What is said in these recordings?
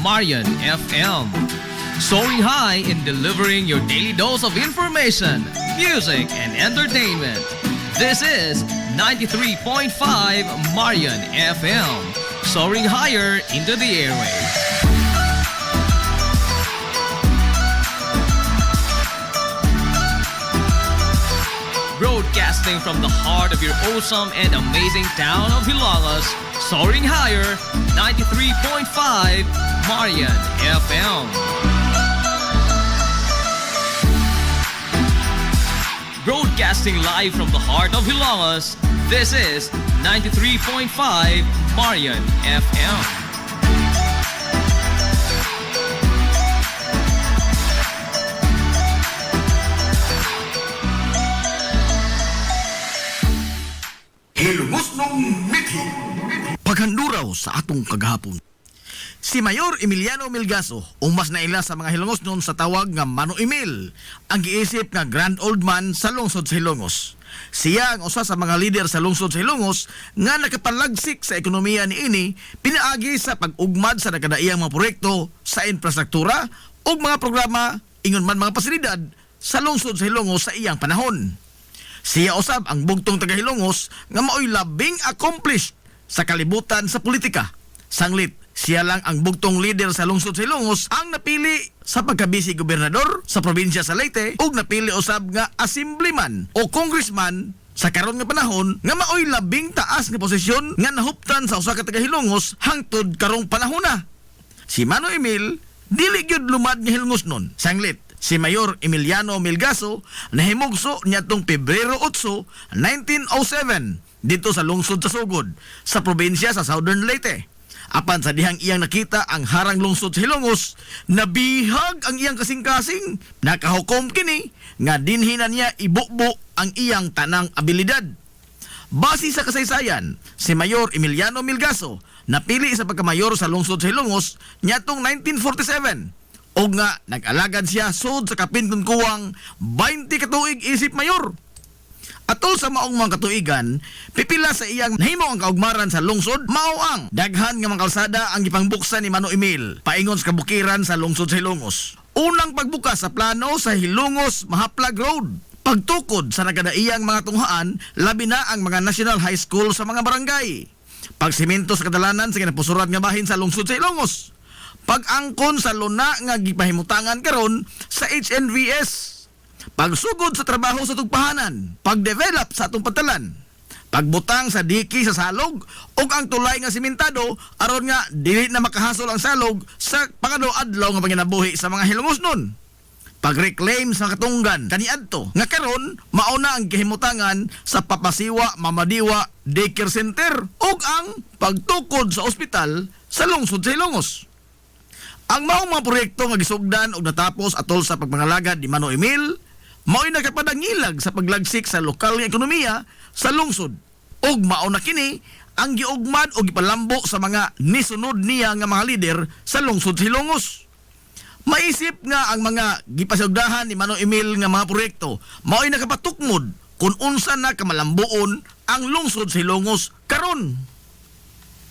Marian FM. Soaring high in delivering your daily dose of information, music, and entertainment. This is 93.5 Marian FM. Soaring higher into the airwaves. Broadcasting from the heart of your awesome and amazing town of Hilangas, soaring higher, 93.5 Marian FM. Broadcasting live from the heart of Hilangas, this is 93.5 Marian FM. Hilumos nung mithi. Paghanduraw sa atong kagahapon. Si Mayor Emiliano Milgaso, o mas naila sa mga Hilongos noon sa tawag nga Mano Emil, ang giisip nga Grand Old Man sa lungsod sa Hilongos. Siya ang usa sa mga lider sa lungsod sa Hilongos nga nakapalagsik sa ekonomiya niini pinaagi sa pag-ugmad sa nakadaiyang mga proyekto sa infrastruktura o mga programa ingon man mga pasilidad sa lungsod sa Hilongos sa iyang panahon. Siya usab ang bugtong taga Hilongos nga maoy labing accomplished sa kalibutan sa politika. Sanglit, siya lang ang bugtong leader sa lungsod sa Hilongos ang napili sa pagkabisi gobernador sa probinsya sa Leyte ug napili usab nga assemblyman o congressman sa karon nga panahon nga maoy labing taas nga posisyon nga nahuptan sa usa ka taga Hilongos hangtod karong panahona. Si Mano Emil dili gyud lumad nga Hilongos nun. Sanglit, si Mayor Emiliano Milgaso nahimugso niadtong Pebrero 8, 1907 dito sa lungsod sa Sugod sa probinsya sa Southern Leyte. Apan sa dihang iyang nakita ang harang lungsod sa Hilongos, nabihag ang iyang kasing-kasing. Nakahukom kini nga dinhinan niya ibukbo ang iyang tanang abilidad. Base sa kasaysayan, si Mayor Emiliano Milgaso napili sa pagkamayor sa lungsod sa Hilongos niadtong 1947. O nga, nag-alagad siya sud sa kapintong kuwang 20 katuig isip mayor. Atol sa maong mga katuigan, pipila sa iyang nahimo ang kaugmaran sa lungsod, mao ang daghan nga mga kalsada ang gipangbuksan ni Mano Emil, paingon sa kabukiran sa lungsod sa Hilongos. Unang pagbukas sa plano sa Hilongos Mahaplag Road. Pagtukod sa nagkadaiyang mga tunghaan, labi na ang mga National High School sa mga barangay. Pagsimento sa kadalanan sa kinapusurat nga bahin sa lungsod sa Hilongos. Pag-angkon sa luna nga gipahimutangan karon sa HNVS. Pagsugod sa trabaho sa tugpahanan, pag-develop sa atong patalan, pagbutang sa diki sa salog ug ang tulay nga simentado aron nga dili na makahasol ang salog sa pangado-adlaw nga panginabuhi sa mga Hilongos nun. Pag-reclaim sa katunggan kaniadto nga karon mauna ang gihimutangan sa Papasiwa Mamadiwa Daycare Center ug ang pagtukod sa ospital sa lungsod sa Hilongos. Ang maong mga proyekto nga gisugdan ug natapos atol sa pagpangalagad ni Mano Emil mao'y nakapadangilag sa paglagsik sa lokal nga ekonomiya sa lungsod. Ug mao na kini ang giugmad o gipalambo sa mga nisunod niya nga mga lider sa lungsod sa Hilongos. Maisip nga ang mga gipasugdahan ni Mano Emil nga mga proyekto mao'y nakapatukmod kung unsa na kamalambuon ang lungsod sa Hilongos karon.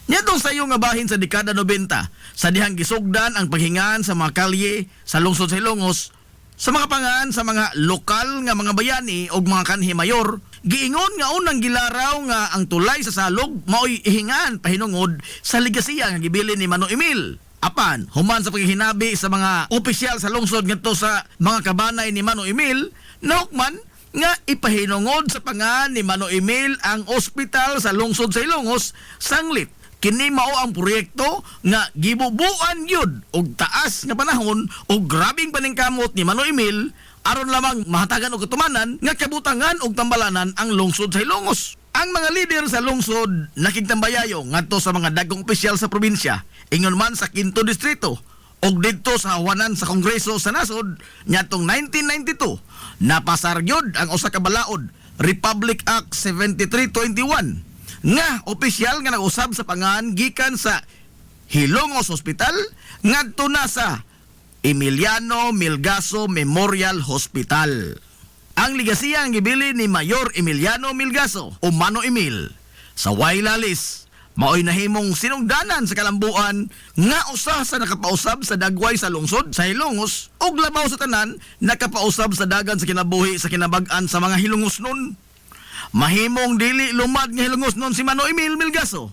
Nitong sayo nga bahin sa dekada 90, sa dihang gisugdan ang paghingaan sa mga kalye sa lungsod sa Hilongos, sa mga pangaan sa mga lokal nga mga bayani o mga kanhi mayor, giingon nga unang gilaraw nga ang tulay sa salog mao'y ihingan pahinungod sa ligasiya nga gibilin ni Mano Emil. Apan, human sa paghihinabi sa mga opisyal sa lungsod ngadto sa mga kabanay ni Mano Emil, nahukman nga ipahinungod sa pangaan ni Mano Emil ang ospital sa lungsod sa Hilongos sanglit. Kini mao ang proyekto nga gibubuan gyud og taas nga panahon og grabing paningkamot ni Mano Emil aron lamang mahatagan og katumanan nga kabutangan og tambalanan ang lungsod sa Hilongos. Ang mga lider sa lungsod nakigtambayayo ngadto sa mga dagkong opisyal sa probinsya, ingon man sa 5th distrito og didto sa hawanan sa Kongreso sa nasod niadtong 1992. Napasar gyud ang usa ka balaod, Republic Act 7321. Nga opisyal nga nag-usab sa pangan gikan sa Hilongos Hospital ngadto na sa Emiliano Milgaso Memorial Hospital. Ang ligasiya ang gibili ni Mayor Emiliano Milgaso o Mano Emil sa Wailalis, Maoy nahimong sinungdanan sa kalambuan nga usa sa nakapausab sa dagway sa lungsod sa Hilongos ug labaw sa tanan nakapausab sa dagan sa kinabuhi sa kinabag-an sa mga Hilongos nun. Mahimong dili lumad nga Hilongos nun si Mano Emil Milgaso.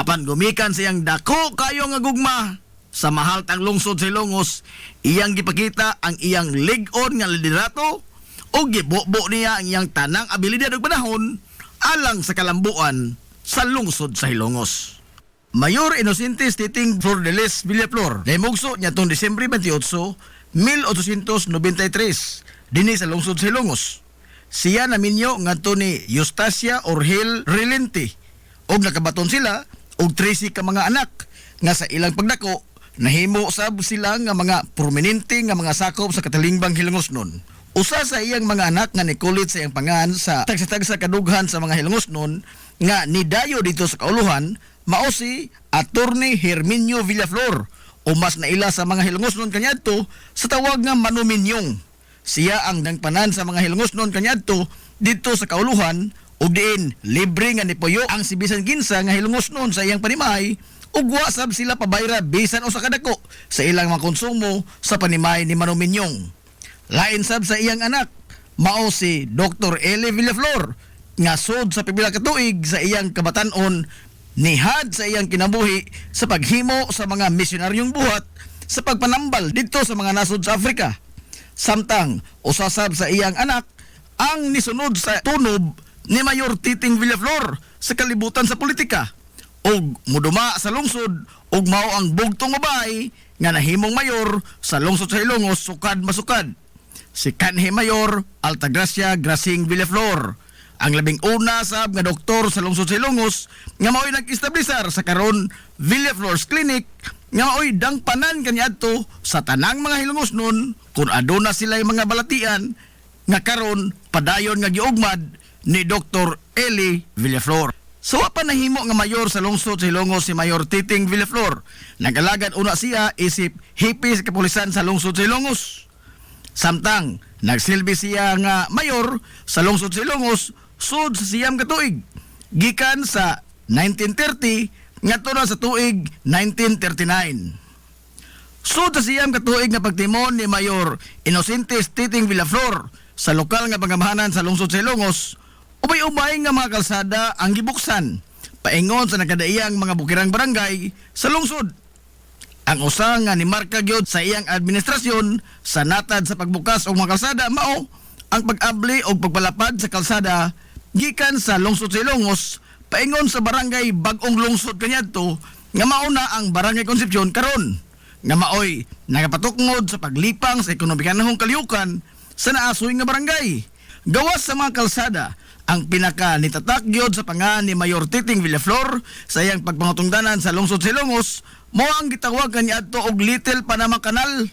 Apan gumikan siyang dako kayo nga gugma sa mahaltang lungsod sa Hilongos, iyang gipakita ang iyang lig-on nga liderato ug gibubo niya ang iyang tanang abilidad ug panahon alang sa kalambuan sa lungsod sa Hilongos. Mayor Inocentes Titing Flordelis Villaflor, nahimugso niya tong Disyembre 28, 1893, dinhi sa lungsod sa Hilongos. Siya naminyo ngadto ni Eustacia Orhel Relente og nakabaton sila og 13 ka mga anak nga sa ilang pagdako nahimo sab sila nga mga prominente nga mga sakop sa katalingbang Hilongos nun. Usa sa iyang mga anak nga nikulit sa iyang pangan sa tagsa-tagsa kadughan sa mga Hilongos nun nga nidayo dito sa kauluhan mao si Attorney Herminio Villaflor o mas naila sa mga Hilongos nun kaniadto sa tawag nga Manuminyong. Siya ang nangpanan sa mga Hilongos nun kaniadto dito sa kauluhan ug diin libre nga nipuyo ang si bisan kinsa nga Hilongos nun sa iyang panimay ug wa sab sila pabayra bisan usa ka dako sa ilang mga konsumo sa panimay ni Manuminyong. Lain sab sa iyang anak mao si Dr. Eli Villaflor nga sud sa pipila ka tuig sa iyang kabatan-on nihad sa iyang kinabuhi sa paghimo sa mga misyonaryong buhat sa pagpanambal dito sa mga nasod sa Afrika. Samtang usasab sa iyang anak ang nisunod sa tunob ni Mayor Titing Villaflor sa kalibutan sa politika ug muduma sa lungsod ug mao ang bugtong babay nga nahimong mayor sa lungsod sa Hilongos sukad masukad. Si Kanhi Mayor Altagracia Grasing Villaflor, ang labing una sab nga doktor sa lungsod sa Hilongos nga mao'y nag-establisar sa karon Villaflor's Clinic nga mao'y dangpanan kaniadto sa tanang mga Hilongos nun kung aduna sila mga balatian nga karon padayon nga giugmad ni Dr. Eli Villaflor. So pa nahimo nga mayor sa lungsod sa Hilongos si Mayor Titing Villaflor. Nagalagad una siya isip hipi sa kapulisan sa lungsod sa Hilongos. Samtang nagsilbi siya nga mayor sa lungsod sa Hilongos sud sa siyam ka tuig gikan sa 1930 ngadto na sa tuig 1939. Sud sa siyam ka tuig nga pagtimon ni Mayor Inocentes Titing Villaflor sa lokal nga pangamahanan sa lungsod sa Hilongos, ubay-ubay nga mga kalsada ang gibuksan paingon sa nakadaiyang mga bukirang barangay sa lungsod. Ang usa nga ni marka gyud sa iyang administrasyon sa natad sa pagbukas og mga kalsada mao ang pag-abli og pagpalapad sa kalsada gikan sa lungsod sa Hilongos paingon sa barangay Bag-ong Lungsod kaniadto nga mao na ang Barangay Concepcion karon nga maoy nagapatukngod sa paglipang sa ekonomikanhong kalihukan sa naasoy nga barangay. Gawas sa mga kalsada ang pinaka nitatak gyud sa pangan ni Mayor Titing Villaflor sa iyang pagpangutungdanan sa lungsod sa Hilongos mo ang gitawag kaniadto og Little Panama Canal.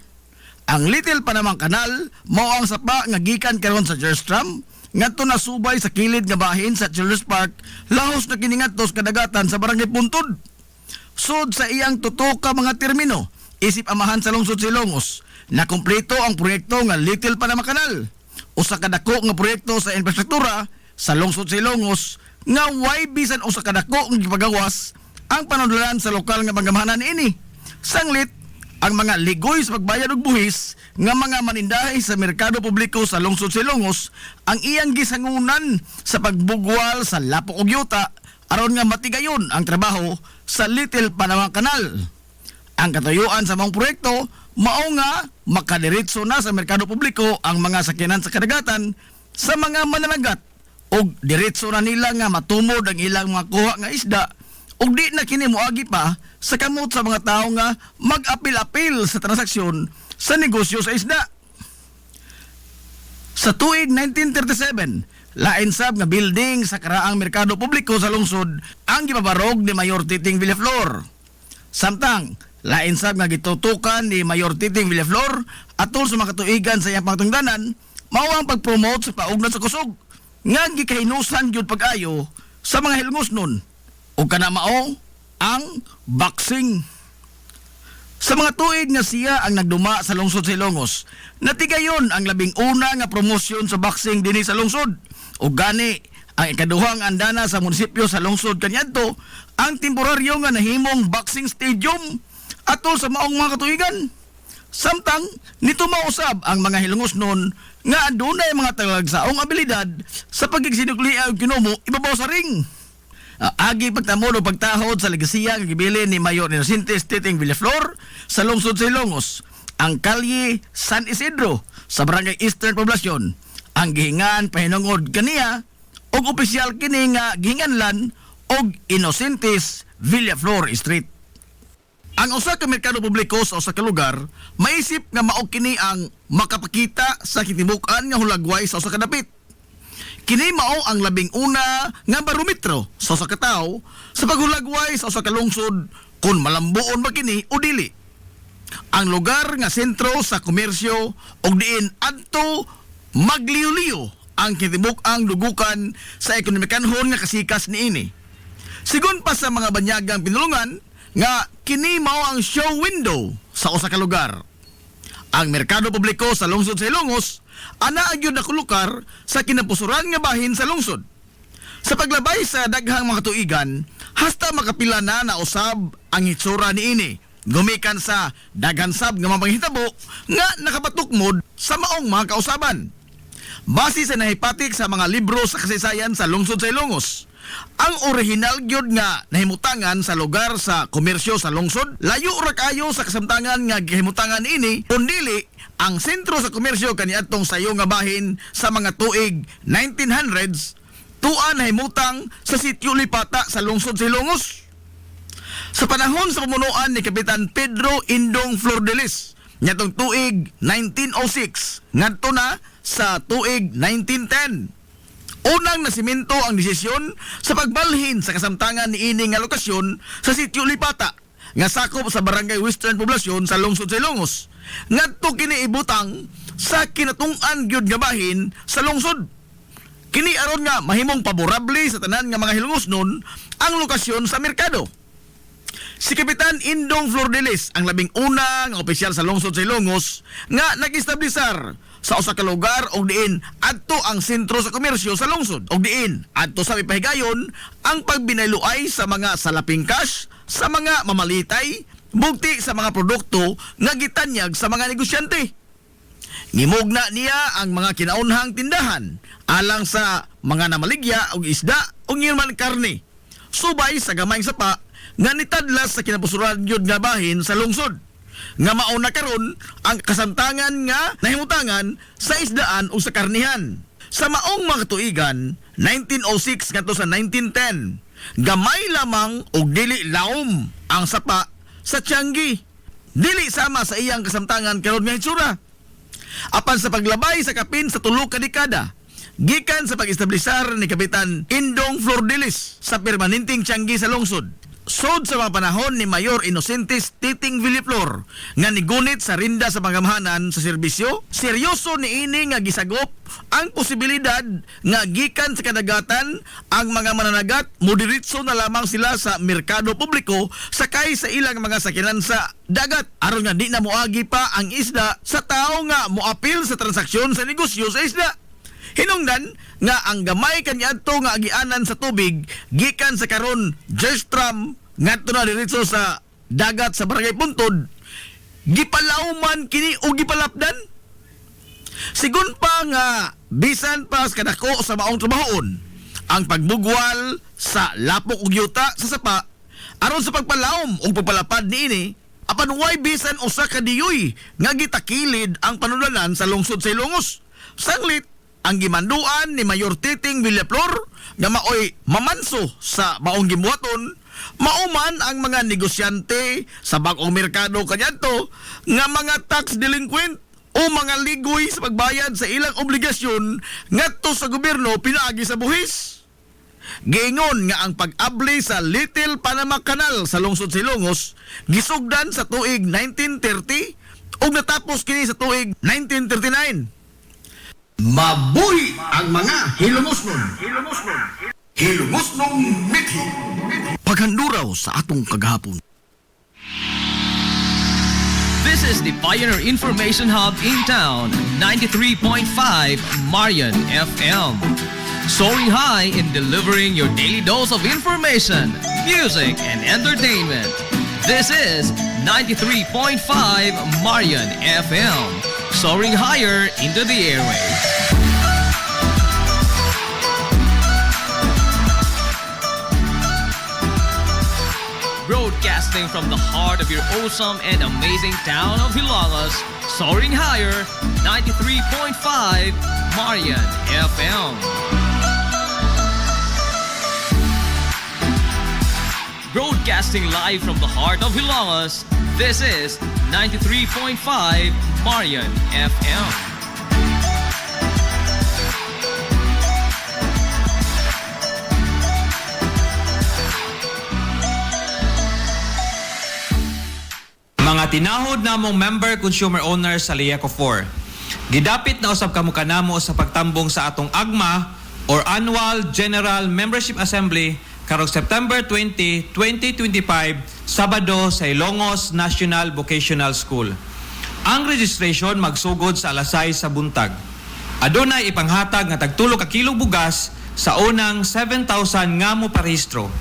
Ang Little Panama Canal mao ang sapa nga gikan karon sa Jerstram ngadto na subay sa kilid nga bahin sa Children's Park lahos na kini ngadto sa kadagatan sa Barangay Puntod. Sud sa iyang tutok ka mga termino isip amahan sa lungsod sa Hilongos na kumpleto ang proyekto nga Little Panama Canal. Usa ka dako nga proyekto sa infrastruktura sa lungsod sa Hilongos nga way bisan usa ka dako nga gipagawas ang panundalan sa lokal nga pangamahanan ini. Sanglit ang mga ligoy sa pagbayad og buhis nga mga manindahay sa merkado publiko sa lungsod sa Hilongos ang iyang gisangunan sa pagbugwal sa lapok og yuta aron nga matigayon ang trabaho sa Little Panama Canal. Ang katayuan sa mga proyekto mao nga makadiretso na sa merkado publiko ang mga sakyanan sa kadagatan sa mga mananagat og diretso na nila nga matumod ang ilang mga kuha nga isda ug di na kini moagi pa sa kamot sa mga tao nga mag-apil-apil sa transaksyon sa negosyo sa isda. Sa tuig 1937, lain sab nga building sa karaang merkado publiko sa lungsod ang gipabarog ni Mayor Titing Villaflor. Samtang lain sab nga gitutukan ni Mayor Titing Villaflor atol sa mga katuigan sa iyang pangtungdanan mao ang pag-promote sa paugnan sa kusog nga gikahinusan gyud pag-ayo sa mga Hilongos nun o kana mao ang boxing. Sa mga tuig nga siya ang nagduma sa lungsod sa Hilongos, natigayon ang labing una nga promosyon sa boxing dinhi sa lungsod. O gani Ang ikaduhang andana sa munisipyo sa lungsod kaniadto ang temporaryo nga nahimong boxing stadium atol sa maong mga katuigan. Samtang nito mausab ang mga hilungosnon nga adunay mga talagsaong abilidad sa pagigsinukli og kinumo ibabaw sa ring. Agi pagtamod o pagtahod sa legasiya nga gibilin ni Mayor Inocentes Titing Villaflor sa lungsod sa Ilongos, ang kalye San Isidro sa Barangay Eastern Poblacion ang gihingan pahinungod kaniya og opisyal kini nga gihinganlan og Inocentes Villaflor Street. Ang usa ka merkado publiko sa usa ka lugar maisip nga mao kini ang makapakita sa kitibukan nga hulagway sa usa ka dapit. Kini mao ang labing una nga barometro sa usa ka tawo sa paghulagway sa usa ka lungsod kung malambuon ba kini o dili. Ang lugar nga sentro sa komersyo og diin adto magliw-liw ang kitibuk-ang dugukan sa ekonomikanhon nga kasikas niini. Sigon pa sa mga banyagang pinulungan nga kini mao ang show window sa usa ka lugar. Ang merkado publiko sa lungsod sa Ilongos ana agyud nakulukar sa kinapusuran nga bahin sa lungsod. Sa paglabay sa daghang mga tuigan, hasta makapila na nausab ang hitsura niini. Gumikan sa daghan sab nga mapanghitabo nga nakapatukmod sa maong mga kausaban. Base sa nahipatik sa mga libro sa kasaysayan sa lungsod sa Ilongos, ang original gyud nga nahimutangan sa lugar sa komersyo sa lungsod, layo ra kayo sa kasamtangan nga gihimutangan ini, kundili ang sentro sa komersyo kaniadtong sayo nga bahin sa mga tuig 1900s, tuan nahimutang sa sitio Lipata sa lungsod sa Ilongos. Sa panahon sa pamunuan ni Kapitan Pedro Indong Flordelis, nyatong tuig 1906, ngadto na sa tuig 1910. Unang nasimento ang desisyon sa pagbalhin sa kasamtangan ni ining nga lokasyon sa sitio Lipata nga sakop sa Barangay Western Poblacion sa lungsod sa Ilongos. Ngadto kini ibutang sa kinatungan gyud nga bahin sa lungsod. Kini aron nga mahimong paborable sa tanan nga mga hilungosnon ang lokasyon sa merkado. Si Kapitan Indong Flordelis ang labing una nga opisyal sa lungsod sa Ilongos nga nag-establisar sa usa ka lugar og diin adto ang sentro sa komersyo sa lungsod og diin adto sa ipahigayon ang pagbinayloay sa mga salaping cash sa mga mamalitay bugti sa mga produkto nga gitanyag sa mga negosyante. Ngimugna niya ang mga kinaunhang tindahan alang sa mga namaligya og isda ug man karne subay sa gamayng sapa nga nitadlas sa kinapusuran gyud nga bahin sa lungsod nga mauna karon ang kasamtangan nga nahimutangan sa isdaan o sa karnihan. Sa maong mga tuigan 1906 ngadto sa 1910, gamay lamang og dili laom ang sapa sa Tianggi. Dili sama sa iyang kasamtangan karon nga hitsura. Apan sa paglabay sa kapin sa tulo ka dekada, gikan sa pag-establisar ni Kapitan Indong Flordelis sa permanenteng Tianggi sa lungsod, sod sa mga panahon ni Mayor Inocentes Titing Villaflor nga nigunit sa rinda sa pangamahanan sa serbisyo, seryoso ni ini nga gisagop ang posibilidad nga gikan sa kadagatan ang mga mananagat moderitso na lamang sila sa merkado publiko sakay sa ilang mga sakinan sa dagat aron nga di na moagi pa ang isda sa tao nga moapil sa transaksyon sa negosyo sa isda. Hinungdan nga ang gamay kaniadto nga agianan sa tubig gikan sa karon Jerstram ngadto na diretso sa dagat sa Barangay Puntod, gipalauman kini o gipalapdan. Sigun pa nga bisan pa sa kadako sa maong trabahon ang pagbugwal sa lapok ug yuta sa sapa aron sa pagpalaom o pagpalapad niini, apan way bisan usa ka diyoy nga gitakilid ang panulanan sa lungsod sa Ilongos. Sanglit ang gimanduan ni Mayor Titing Villaflor nga maoy mamanso sa maong gibuhaton, mauman ang mga negosyante sa bag-ong merkado kaniadto nga mga tax delinquent o mga ligoy sa pagbayad sa ilang obligasyon ngadto sa gobyerno pinaagi sa buhis. Giingon nga ang pag-abli sa Little Panama Canal sa lungsod sa Ilongos gisugdan sa tuig 1930 ug natapos kini sa tuig 1939. Mabuhi ang mga hilumosnon. Hilumosnong mithi. Paghanduraw sa atong kagahapon. This is the Pioneer Information Hub in town, 93.5 Marian FM. soaring high in delivering your daily dose of information, music, and entertainment. This is 93.5 Marian FM, soaring higher into the airwaves. Broadcasting from the heart of your awesome and amazing town of Hilangas, soaring higher, 93.5 Marian FM. Broadcasting live from the heart of Hilangas, this is 93.5 Marian FM. Mga tinahod namong member consumer owner sa Liaco 4. Gidapit na usab kamo kanamo sa pagtambong sa atong AGMA or Annual General Membership Assembly karong September 20, 2025, Sabado sa Ilongos National Vocational School. Ang registration magsugod sa alas 6 sa buntag. Adunay ipanghatag nga tagtulo ka kilong bugas sa unang 7,000 nga mo parehistro.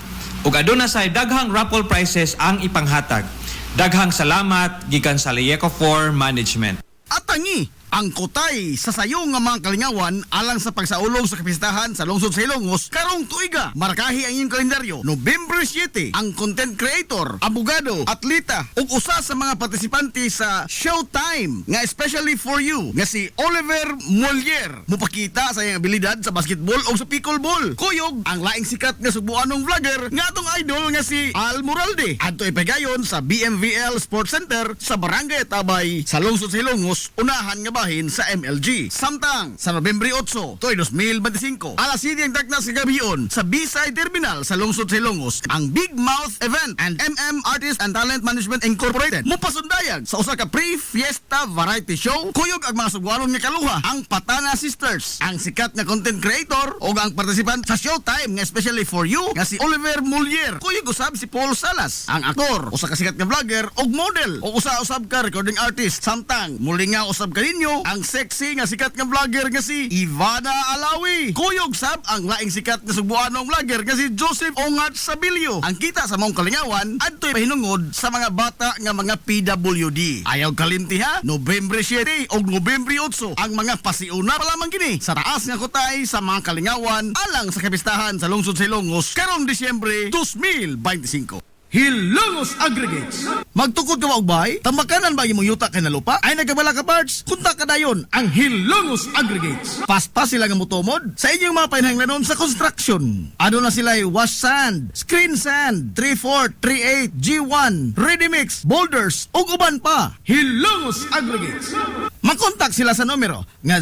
Ug aduna say daghang raffle prizes ang ipanghatag. Daghang salamat gikan sa Liaco 4 Management. At tangi, ang kutay sa sayo nga mga kalingawan alang sa pagsaulong sa kapistahan sa lungsod sa Ilongos karong tuiga. Markahi ang inyong kalendaryo. November 7, ang content creator, abogado, atleta ug usa sa mga partisipante sa Showtime nga especially for you nga si Oliver Molier mupakita sa iyang abilidad sa basketball o sa pickleball. Kuyog ang laing sikat nga subuanong vlogger nga atong idol nga si Al Moralde. Adto ipegayon sa BMVL Sports Center sa Barangay Tabay sa lungsod sa Ilongos, unahan nga bahin sa MLG. Samtang sa Nobyembre 8, 2025, alas 7 ang takna sa gabion sa B-Side Terminal sa lungsod sa Ilongos, ang Big Mouth Event and MM Artist and Talent Management Incorporated mupasundayag sa usa ka pre-fiesta variety show. Kuyog ang mga sugwanon nga kaluha, ang Patana Sisters, ang sikat nga content creator o ang participant sa Showtime nga especially for you nga si Oliver Molier. Kuyog usab si Paul Salas, ang aktor, usa ka sikat nga vlogger o model o usa usab ka recording artist. Samtang muli nga usab kaninyo ang sexy nga sikat nga vlogger nga si Ivana Alawi. Kuyog sab ang laing sikat nga subuanong vlogger nga si Joseph Ongat Sabilio. Ang kita sa mong kalingawan adto'y pahinungod sa mga bata nga mga PWD. Ayaw kalimti ha, Nobyembre 7 o Nobyembre 8 ang mga pasiuna pa lamang gini sa taas nga kutay sa mga kalingawan alang sa kapistahan sa lungsod sa Ilongos karong Disyembre 2025. Hilongos Aggregates. Magtukod ka magbay? Tambakanan ba imong yuta kay na lupa? Ay nagkabala ka parts? Kunta ka dayon ang Hilongos Aggregates. Paspas sila nga motomod sa inyong mga painahanglanon sa construction. Ano na sila wash sand, screen sand, 3-4, 3-8, G1, ready mix, boulders, ug uban pa. Hilongos Aggregates. Makontak sila sa numero nga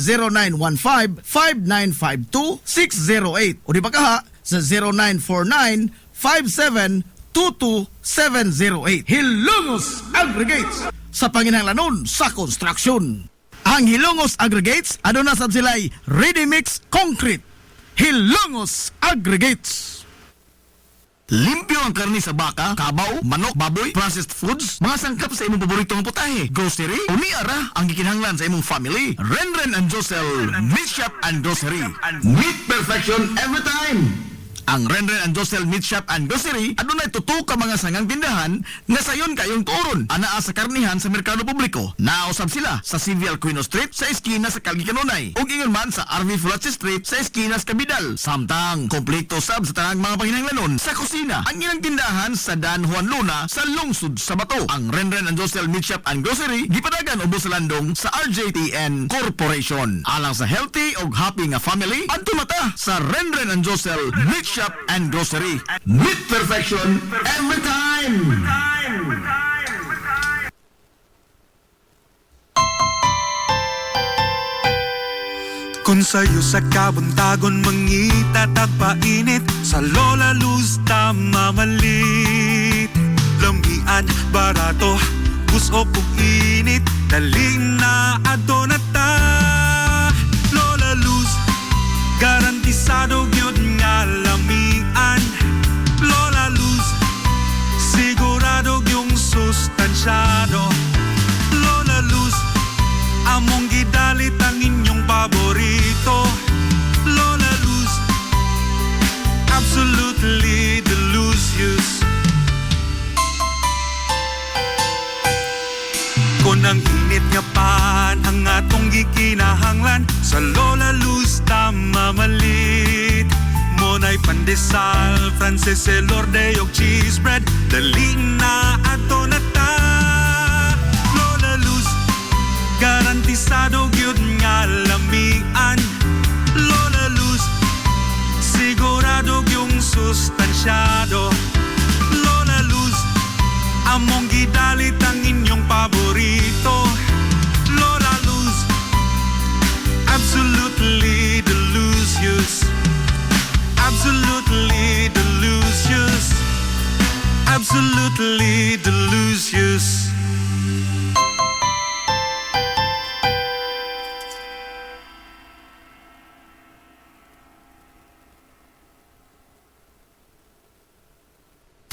0915-5952-608 o di ba kaha sa 0949-5722-708. Hilongos Aggregates sa panginahanglanon sa construction. Ang Hilongos Aggregates ano na sab sila'y ready mix concrete. Hilongos Aggregates. Limpyo ang karni sa baka, kabaw, manok, baboy, processed foods, mga sangkap sa imong paboritong putahe, grocery, o niara ang gikinahanglan sa imong family. Renren and Josel Meat Shop and Grocery. Meat perfection every time. Ang Renren and Josel Meat Shop and Grocery adunay tutok ka mga sangang tindahan nga sayon kayong turon anaa sa karnihan sa merkado publiko. Nausab sila sa Civil Aquino Street sa eskina sa Calgary Kanunay ug ingon man sa RV Fulache Street sa eskina sa Cabidal. Samtang kompleto sab sa tanang mga paginahanglanon sa kusina ang ilang tindahan sa Dan Juan Luna sa lungsod sa Bato. Ang Renren and Josel Meat Shop and Grocery gipadagan ubos sa landong sa RJTN Corporation. Alang sa healthy ug happy nga family adto mata sa Renren and Josel Meat Shop and Grocery. Meat perfection every time. Kung sa'yo sa kabuntagon mangita tagpainit sa Lola Luz mamalit. Lamian, barato, gusto kong init, daling na adonata. Lola Luz, garantisado yun nga lamian. Lola Luz, sigurado yung sustansyado. Lola Luz, among gidalit ang inyong paborito. Lola Luz, absolutely delicious. Kung ang init nga pan ang atong gikinahanglan, sa Lola Luz ta mamalit. Monay pandesal, Frances Elorde og cheese bread, dali na ato na ta. Lola Luz, garantisado gyud nga lamian. Lola Luz, sigurado yung sustansyado. Lola Luz, among gidalit ang inyong paborito. Lola Luz, absolutely delicious. Absolutely delicious. Absolutely delicious.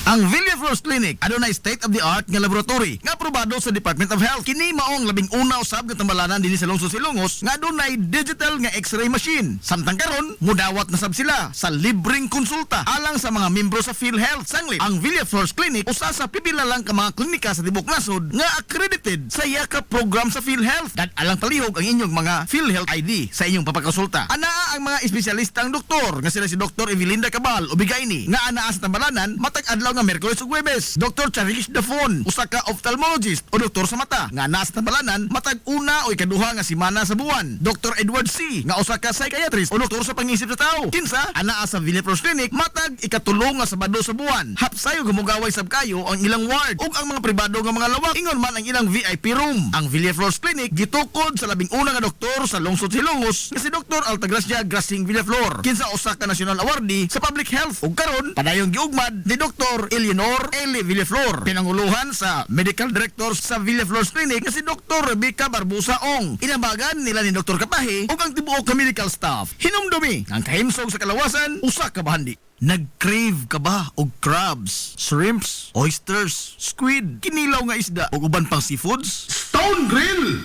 Ang Villaflores Clinic adunay state-of-the-art nga laboratory nga aprobado sa Department of Health. Kini maong labing una usab nga tambalanan dinhi sa lungsod Silongos nga adunay digital nga X-ray machine. Samtang karon, mudawat na sab sila sa libreng konsulta alang sa mga membro sa PhilHealth. Sanglit, ang Villaflores Clinic usa sa pipila lang ka mga klinika sa tibok nasod nga accredited sa yakap program sa PhilHealth. Alang palihog ang inyong mga PhilHealth ID sa inyong papakonsulta. Anaa ang mga espesyalistang doktor nga sila si Dr. Evelinda Cabal o Bigayni nga anaa sa tambalanan matag adlaw nga Miyerkules ug Huwebes. Dr. Charish Dafon, usa ka ophthalmologist o doktor sa mata nga nasa tambalanan matag una o ikaduha nga semana sa buwan. Dr. Edward C, nga usa ka psychiatrist o doktor sa pangisip sa tao. Kinsa anaa sa Villaflores Clinic matag ikatulong nga Sabado sa buwan. Hapsayo gumugaway sab kayo ang ilang ward ug ang mga pribado nga mga lawak ingon man ang ilang VIP room. Ang Villaflores Clinic gitukod sa labing una nga doktor sa lungsod Silongos nga si Dr. Altagracia Grasing Villaflor. Kinsa usa ka national awardee sa public health ug karon padayong giugmad ni Dr. Eleanor Eli Villaflor, pinanguluhan sa medical director sa Villaflores Clinic nga si Dr. Rebecca Barbusa Ong. Inabagan nila ni Dr. Kapahi ug ang tibuok ka medical staff. Hinumdumi ang kahimsog sa kalawasan usa ka bahandi. Nag-crave ka ba og crabs, shrimps, oysters, squid, kinilaw nga isda ug uban pang seafoods? Stone Grill!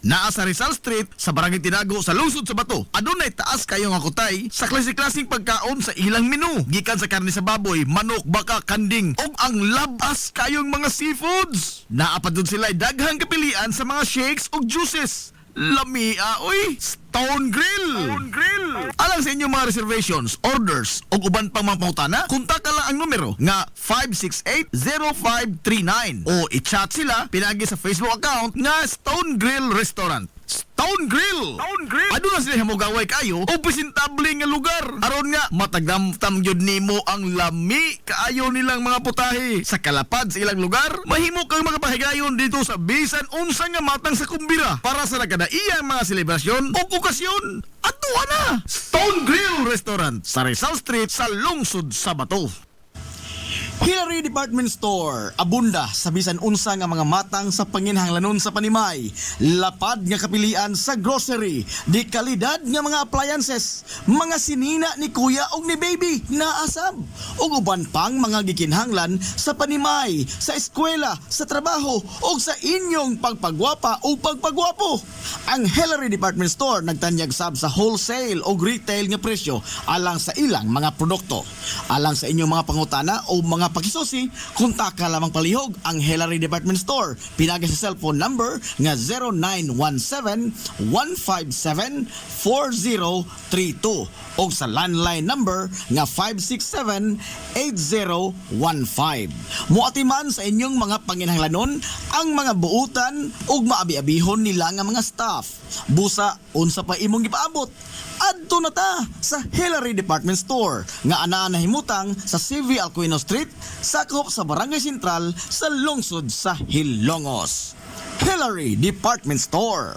Naa sa Rizal Street sa Barangay Tinago sa lungsod sa Bato. Adunay taas kayo nga kutay sa klase-klaseng pagkaon sa ilang menu. Gikan sa karne sa baboy, manok, baka, kanding ug ang labas kayong mga seafoods. Naa pa dun sila daghang kapilian sa mga shakes ug juices. Lamia, oy! Stone Grill! Stone Grill! Alang sa inyong mga reservations, orders, o uban pang mga pangutana, kontak lang ang numero nga 568-0539 o i-chat sila pinagi sa Facebook account nga Stone Grill Restaurant. Stone Grill! Stone Grill! Ado na sila hamugaway kayo o presentable nga lugar. Aron nga, matagdamtam yun nimo ang lami kaayo nilang mga putahe. Sa kalapad sa ilang lugar, mahimo kang makapahigayon dito sa bisan unsa nga matang sa kumbira para sa nagkadaiyang mga selebrasyon o okasyon. Atuwa na! Stone Grill Restaurant sa Rizal Street sa lungsod sa Bato. Hillary Department Store, abunda sa bisan unsa nga mga matang sa panginhanglanon sa Panimay. Lapad nga kapilian sa grocery, di kalidad nga mga appliances, mga sinina ni kuya og ni baby naasab, ug uban pang mga gikinhanglan sa Panimay, sa eskwela, sa trabaho ug sa inyong pagpagwapa o pagpagwapo. Ang Hillary Department Store nagtanyag sab sa wholesale o retail nga presyo alang sa ilang mga produkto. Alang sa inyong mga pangutana o mga pakisusi, kontak ka lamang palihog ang Hillary Department Store. Pinagi sa cellphone number nga 0917-157-4032 o sa landline number nga 567-8015. Muatiman sa inyong mga panginhanglanon ang mga buutan ug maabi-abihon nila nga mga staff. Busa, unsa pa imong gipaabot? Adto na ta sa Hillary Department Store nga anaa na himutang sa CV Alcuino Street, sakop sa Barangay Sentral sa lungsod sa Hilongos. Hillary Department Store.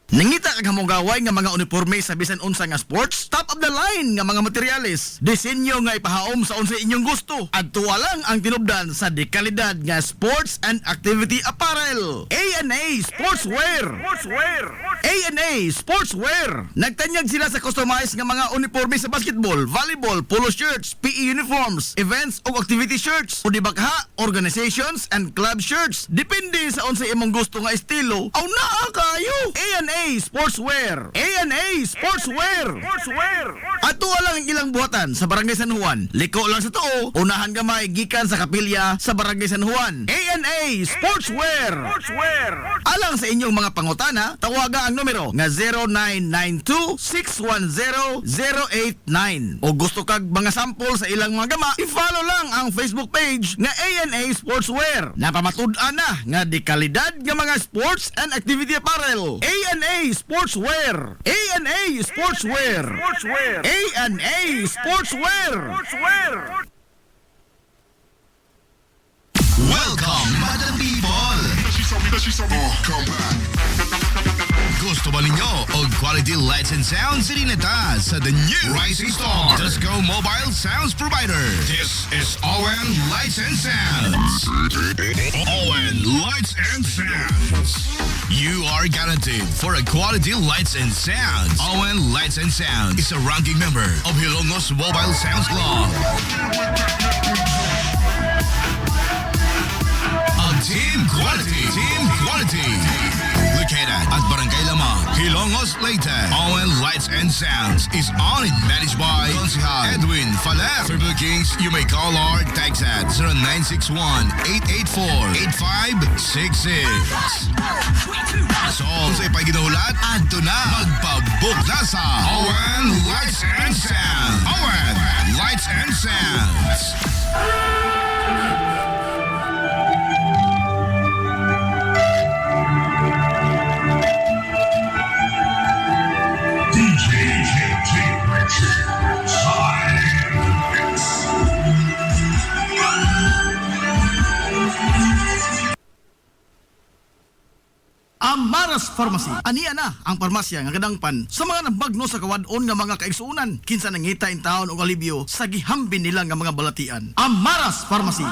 Nangita kag hamugaway nga mga uniforme sa bisan unsa nga sports, top of the line nga mga materyales, disenyo nga ipahaom sa unsa inyong gusto. Adtuwa lang ang tinubdan sa dekalidad nga sports and activity apparel. A&A Sportswear. A&A Sportswear. Nagtanyag sila sa customized nga mga uniforme sa basketball, volleyball, polo shirts, PE uniforms, events ug activity shirts, o di bakha, organizations and club shirts. Depende sa unsa imong gusto nga estilo. Aw naa kayo. A&A A&A Sportswear. A&A Sportswear. Ato lang ang ilang buhatan sa Barangay San Juan. Liko lang sa tuo, unahan gamay gikan sa kapilya sa Barangay San Juan. A&A Sportswear. Alang sa inyong mga pangutana, tawaga ang numero nga 0992-610-089. O gusto kag mga sample sa ilang mga gama, i-follow lang ang Facebook page nga A&A Sportswear. Napamatud-an na nga di kalidad nga mga sports and activity apparel. A&A Sportswear. A&A Sportswear. A&A Sportswear. Welcome, Madam People! Gusto ba ninyo og quality lights and sounds sinita sa the new Rising Star Disco Mobile Sounds Provider? This is Owen Lights and Sounds. Owen Lights and Sounds. You are guaranteed for a quality lights and sounds. Owen Lights and Sounds is a ranking member of Hilongos Mobile Sounds Club. Team Quality. Located at Barangay Lamang, Hilongos, Leyte. Owen Lights and Sounds is owned and managed by Consihal Edwin Faler. For bookings, you may call or text at 0961-884-8566. So, kung sa'y paginahulat, adto na. Magpabook na sa Owen Lights and Sounds. Owen Lights and Sounds. Amaras Pharmacy. Aniya na ang parmasya nga kadangpan sa mga nabagno sa kawadon nga mga kaigsuunan. Kinsa nangita in taon og alibyo sa gihambin nila nga mga balatian. Amaras Pharmacy.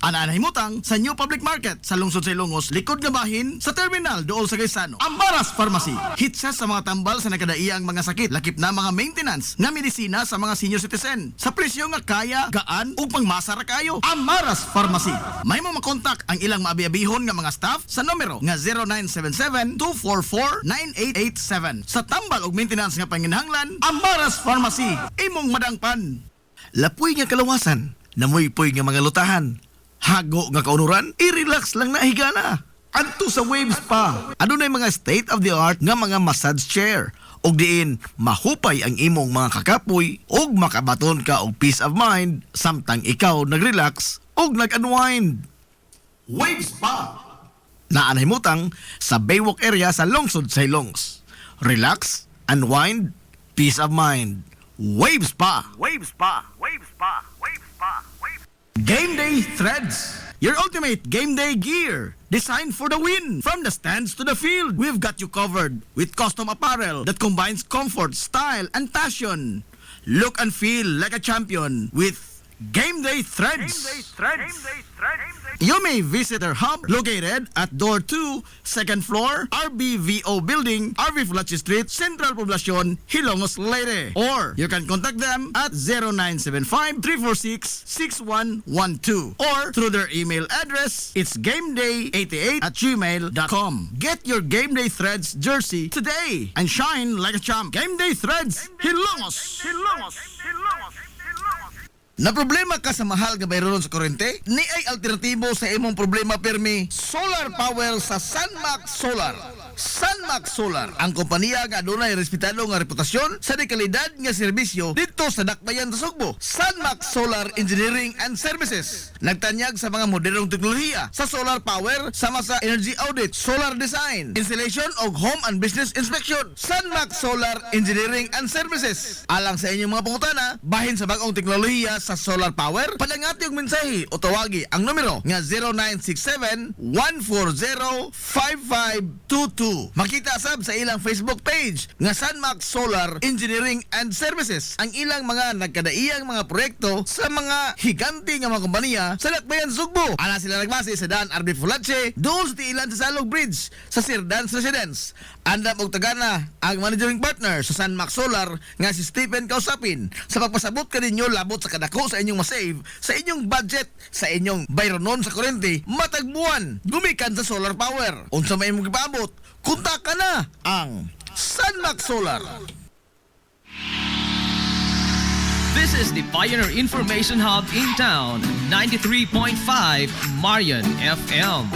Ana himutang sa New Public Market sa lungsod sa Ilongos, likod nga bahin sa terminal dool sa Gaisano. Amaras Pharmacy. Hitsa sa mga tambal sa nakadaiyang mga sakit, lakip na mga maintenance nga medisina sa mga senior citizen. Sa presyo nga kaya, gaan ug pangmasa ra kayo. Amaras Pharmacy. May mo makontak ang ilang maabi-abihon nga mga staff sa numero nga 0977-244-9887. Sa tambal ug maintenance nga panginahanglan, Amaras Pharmacy. Imong madangpan. Lapoy nga kalawasan, namoy-poy nga mga lutahan. Hago nga kaunuran, i-relax lang na higana. Adto sa Waves Spa. Adunay mga state-of-the-art nga mga massage chair. Og diin, mahupay ang imong mga kakapoy og makabaton ka og peace of mind samtang ikaw nag-relax og nag-unwind. Waves Spa. Naanahimutang sa Baywalk area sa lungsod sa Hilongos. Relax, unwind, peace of mind. Waves Spa. Game Day Threads. Your ultimate game day gear. Designed for the win. From the stands to the field, we've got you covered with custom apparel that combines comfort, style, and passion. Look and feel like a champion with Game Day Threads. You may visit our hub located at Door 2, 2nd floor, RBVO Building, RV Fulachi Street, Central Poblacion, Hilongos, Leyte. Or you can contact them at 0975-346-6112 or through their email address, it's gameday88@gmail.com. Get your Game Day Threads jersey today and shine like a champ. Game Day Threads, Hilongos. Na problema ka sa mahal nga bayroon sa kuryente? Ni ay alternatibo sa imong problema permi, solar power sa Sunmax Solar. Sunmax Solar, ang kompanya nga adunay respetado nga reputasyon sa dekalidad nga serbisyo dito sa Dakbayan sa Sugbo. Sunmax Solar Engineering and Services. Nagtanyag sa mga modernong teknolohiya sa solar power sama sa energy audit, solar design, installation og home and business inspection. Sunmax Solar Engineering and Services. Alang sa inyong mga pangutana, bahin sa bagong teknolohiya sa solar power, padangati og mensahe o tawagi ang numero nga 0967-140-5522. Makita sab sa ilang Facebook page nga Sunmax Solar Engineering and Services ang ilang mga nagkadaiyang mga proyekto sa mga higante nga mga kompanya sa Dakbayan Sugbo. Ana sila nagbase sa Dan RB Fulache, doon sa tiilan sa Salog Bridge sa Sir Dan's Residence. Andam og tagana ang managing partner sa Sunmax Solar nga si Stephen Kausapin sa pagpasabot kaninyo labot sa kadako sa inyong masave sa inyong budget sa inyong bayronon sa kuryente matag buwan gumikan sa solar power. Unsa may imong gipaabot, kontak ka na ang Sunlock Solar. This is the Pioneer Information Hub in town, 93.5 Marian FM.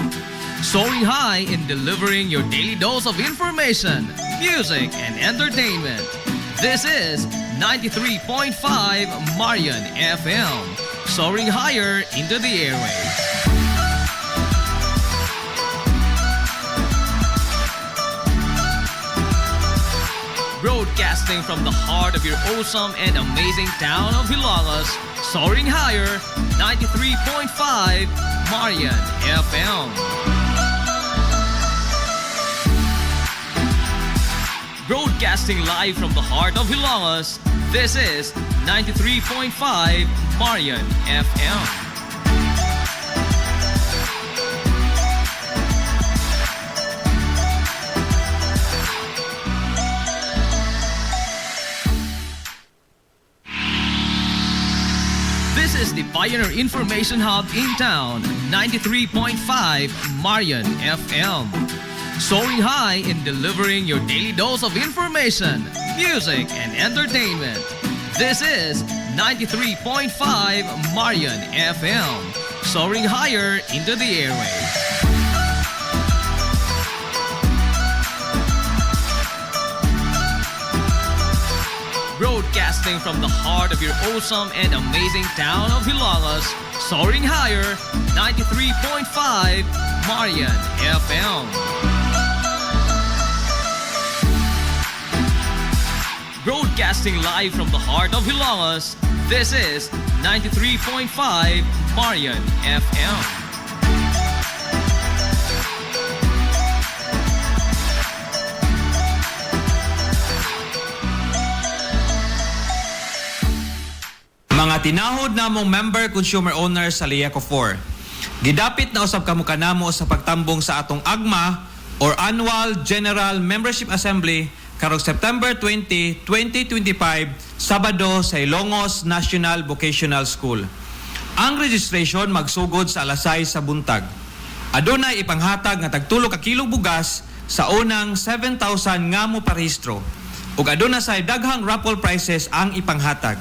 Soaring high in delivering your daily dose of information, music, and entertainment. This is 93.5 Marian FM. Soaring higher into the airwaves. Broadcasting from the heart of your awesome and amazing town of Hilagas, soaring higher, 93.5 Marian FM. Broadcasting live from the heart of Hilagas, this is 93.5 Marian FM. This is the Pioneer Information Hub in town, 93.5 Marian FM. Soaring high in delivering your daily dose of information, music, and entertainment. This is 93.5 Marian FM. Soaring higher into the airwaves. Broadcasting from the heart of your awesome and amazing town of Hilagas, soaring higher, 93.5 Marian FM. Broadcasting live from the heart of Hilagas, this is 93.5 Marian FM. Mga tinahod namong member consumer owners sa Liaco 4. Gidapit na usab kamo kanamo sa pagtambong sa atong AGMA or Annual General Membership Assembly karong September 20, 2025, Sabado sa Ilongos National Vocational School. Ang registration magsugod sa alas 6 sa buntag. Adunay ipanghatag nga tagtulo ka kilong bugas sa unang 7,000 nga mo parehistro. Ug aduna say daghang raffle prizes ang ipanghatag.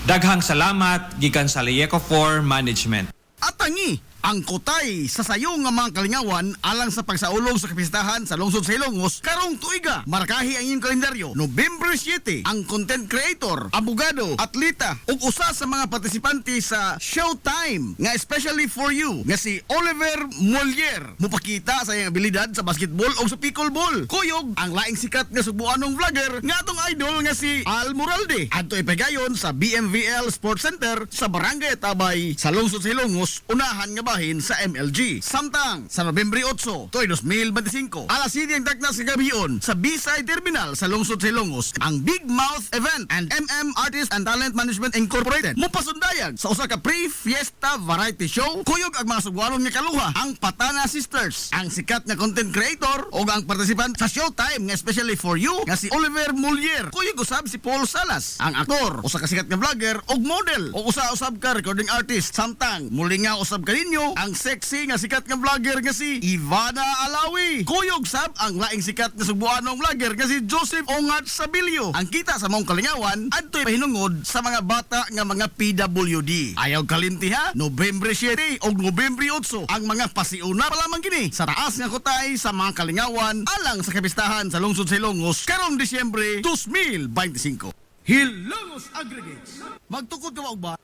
Daghang salamat gikan sa Liaco 4 Management. At tangi, ang kutay sa sayo nga mga kalingawan alang sa pagsaulong sa kapistahan sa lungsod sa Ilongos karong tuiga. Markahi ang inyong kalendaryo. November 7, ang content creator, abogado, atleta ug usa sa mga partisipante sa Showtime nga especially for you nga si Oliver Molier mupakita sa iyang abilidad sa basketball o sa pickleball. Kuyog ang laing sikat nga subuanong vlogger nga atong idol nga si Al Moralde. Adto ipegayon sa BMVL Sports Center sa Barangay Tabay sa lungsod sa Ilongos, unahan nga bahin sa MLG. Samtang sa Nobyembre 8, 2025, alas 7 ang taknas sa gabion sa B-Side Terminal sa lungsod sa Ilongos, ang Big Mouth Event and Artist and Talent Management Incorporated mupasundayag sa usa ka pre-fiesta variety show. Kuyog ang mga sugwanon nga kaluha, ang Patana Sisters, ang sikat nga content creator o ang participant sa Showtime nga especially for you nga si Oliver Molier. Kuyog usab si Paul Salas, ang aktor, usa ka sikat nga vlogger og model o usa usab ka recording artist. Samtang muli nga usab kaninyo ang sexy nga sikat nga vlogger nga si Ivana Alawi. Kuyog sab ang laing sikat nga subuanong vlogger nga si Joseph Ongat Sabilio. Ang kita sa mong kalingawan adto'y pahinungod sa mga bata nga mga PWD. Ayaw kalimti ha, Nobyembre 7 o Nobyembre 8 ang mga pasiuna pa lamang kini sa taas nga kutay sa mga kalingawan alang sa kapistahan sa lungsod sa Ilongos karong Disyembre 2025. Hilongos Aggregates. Magtukod ka ba?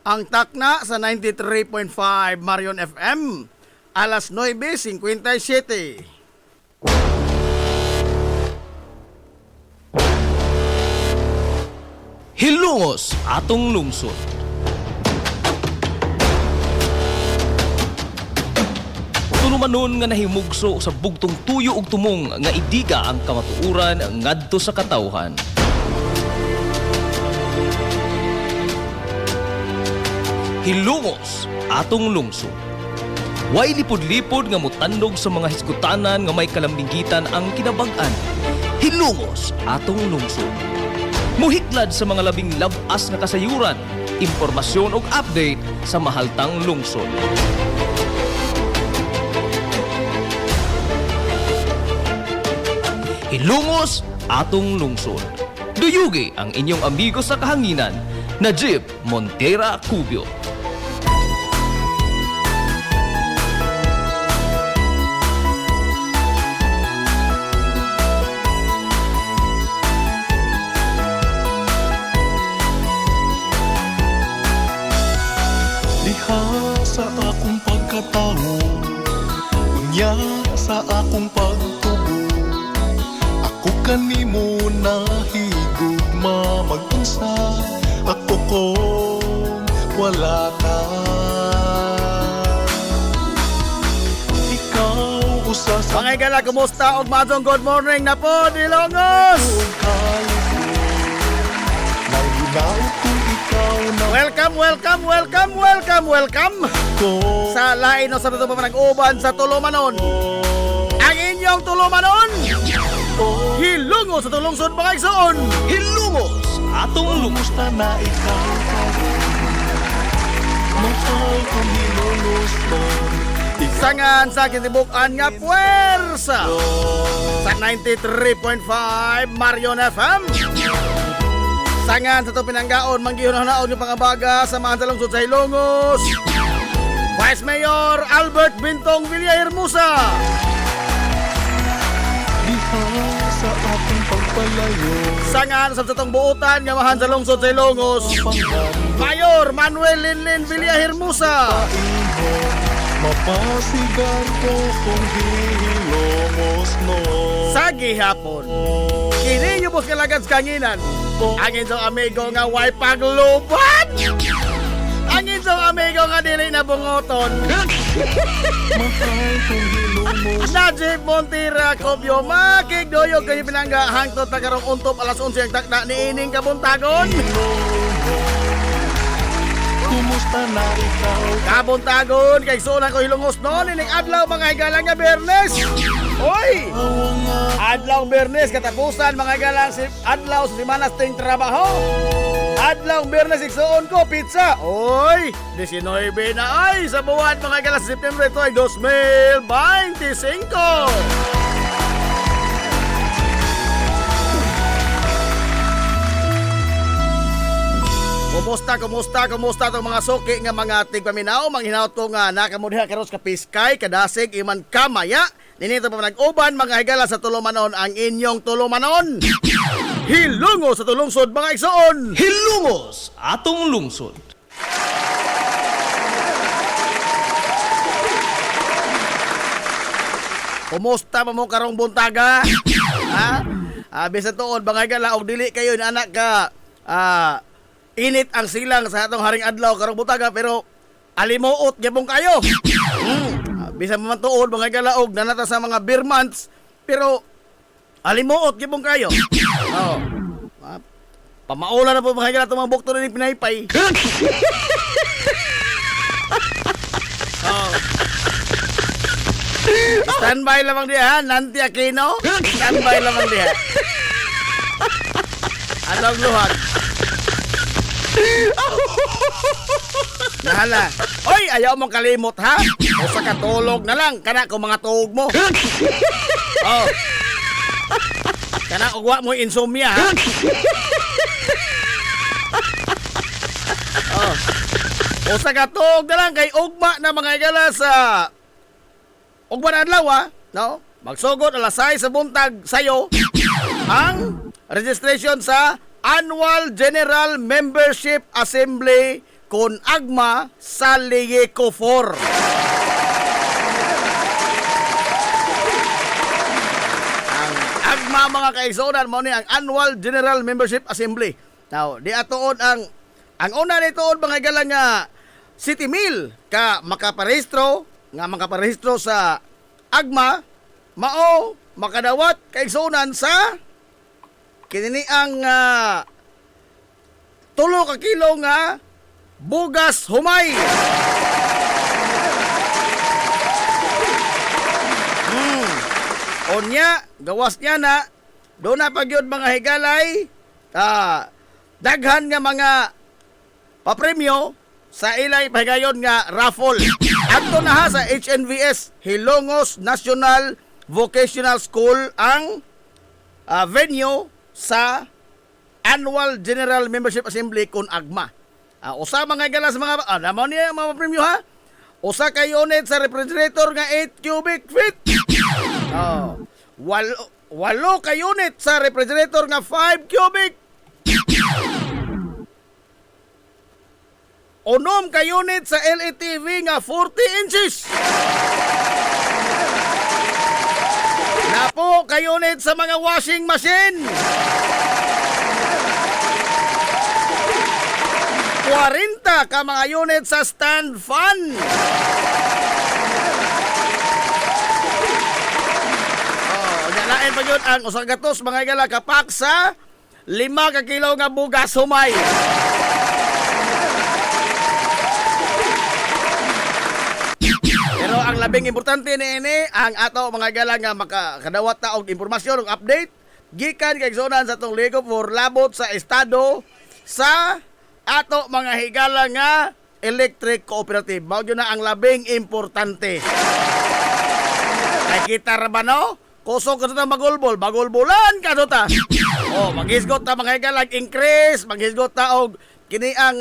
Ang takna sa 93.5 Marion FM, alas 9:57. Hilongos atong lungsod. Tunumanon nga nahimugso sa bugtong tuyo ug tumong nga idiga ang kamatuuran ngadto sa katawhan. Hilongos atong lungsod. Way lipod-lipod nga mutandog sa mga hisgutanan nga may kalambigitan ang kinabag-an. Hilongos atong lungsod. Muhiklad sa mga labing labas nga kasayuran, impormasyon ug update sa mahaltang lungsod. Hilungos atong lungsod. Duyugi ang inyong amigo sa kahanginan, Najib Montera Cubio. Diha sa akong pagkatao, unya sa akong pagtubo, ako kanimo nahigugma mag-unsa, ako kung wala ka. Ikaw usa sa Mga igala, kumusta? Og madong good morning na po, Dilongos! akong kalibog, nanginaw kung ikaw na Welcome, welcome, welcome, welcome, welcome! ko. Sa lain ng Sabado pa nag-uban sa Tulumanon. Ang inyong Tulumanon, hilungos sa tulungsod mga igsoon. Hilungos atong lungsod. Kumusta na ikaw mahal kong hilulus mo. Sangan sa kitibukan nga puwersa sa 93.5 Marion FM. Sangan sa ito pinanggaon, manggihon-hunaon yung pangabaga sa mga talungsod sa Hilongos. Vice Mayor Albert Bintong Villahermosa. Diha sa ating pagpalayo, Sangan sa itong buutan nga mahan sa lungsod sa Hilongos. Mayor Manuel Linlin Villahermosa. paingon, mapasigan ko kung hilongos no. Sa gihapon, kini nyo po kalagad sa kanginan. Ang inyong amigo nga way paglupan. Ang inyong amigo nga dili na bungoton. Mahal kong hilongos Najib Montera Cubio, makigdoyog kayo pinangga hangtod na karong untop alas 11 ang takna ni ining kabuntagon. kumusta na ikaw Kabuntagon, kay sunan ko hilungos noon, ining adlaw mga higalang nga Bernes. Oy! Adlaw Bernes, katapusan mga higalang adlaw sa simanas ting trabaho. Adlaw Bernes, igsuon ko, pizza. Oy! 19 na ay sa buwan mga higalang sa September ito ay 2025. Kumusta itong mga suki nga mga tigpaminaw, manghinaw to nga nakamudhiha karos ka piskay, kadasig, iman kamaya. Ninito pa nag-uban, mga higala sa Tulumanon, ang inyong Tulumanon. Hilungos sa tulungsod, mga igsoon. Hilungos atong lungsod. Kumusta pa mo karong buntaga? Ha? Bisa tuon, mga higala, og dili kayo na anak ka, init ang silang sa atong haring adlaw karong buntaga, pero alimuot gyapon kayo. Bisa man tuod mga galaog nanata sa mga beer months, pero alimuot gyapon kayo. Oh. Pamaula na po mga gala itong mga bukto na ni pinaypay. Oh. Standby lamang diha, Nanti Aquino. Standby lamang diha. Anong luhag? Nahala. Oy, ayaw mong kalimot ha? O sa katulog na lang, kana ko mga tuog mo. Oh. Kana ugwa mo insomnia ha? Oh. O sa katulog na lang, kay ugma na mga igala sa ugma na adlaw ha? No? Magsugod alas 6 sa buntag sayo ang registration sa Annual General Membership Assembly kon agma sa Liyeco 4. Ang agma mga kaigsonan mo ni ang Annual General Membership Assembly. Now, di atoon ang una nitoon mga galang nga City Mill ka makaparehistro sa agma mao makadawat kaigsonan sa kini ang 3 ka kilo nga bugas humay. Onya, gawas niya na, doon na pagyod mga higalay, daghan nga mga papremyo sa ilay pahigayon nga raffle. Adto na ha sa HNVS, Hilongos National Vocational School ang venue sa Annual General Membership Assembly kun AGMA. Usa mga galas mga namo niya mga premyo ha. Usa ka unit sa refrigerator nga 8 cubic feet. Walo ka unit sa refrigerator nga 5 cubic. Unom ka unit sa LETV nga 40 inches. Napo ka unit sa mga washing machine. 40 ka mga unit sa stand fan. Nalain pa yun ang usang gatos mga igala kapak sa 5 ka kilo nga bugas humay. Pero ang labing importante ni ang ato mga igala nga makakadawat ta og impormasyon og update gikan kay igsunan sa tong Ligo for labot sa estado sa ato mga higala nga electric cooperative. Mao gyud na ang labing importante. Ay kita ra ba no? Kusog ka ta magulbol, bagulbulan ka ta. Maghisgot ta mga higala increase, maghisgot ta og kini ang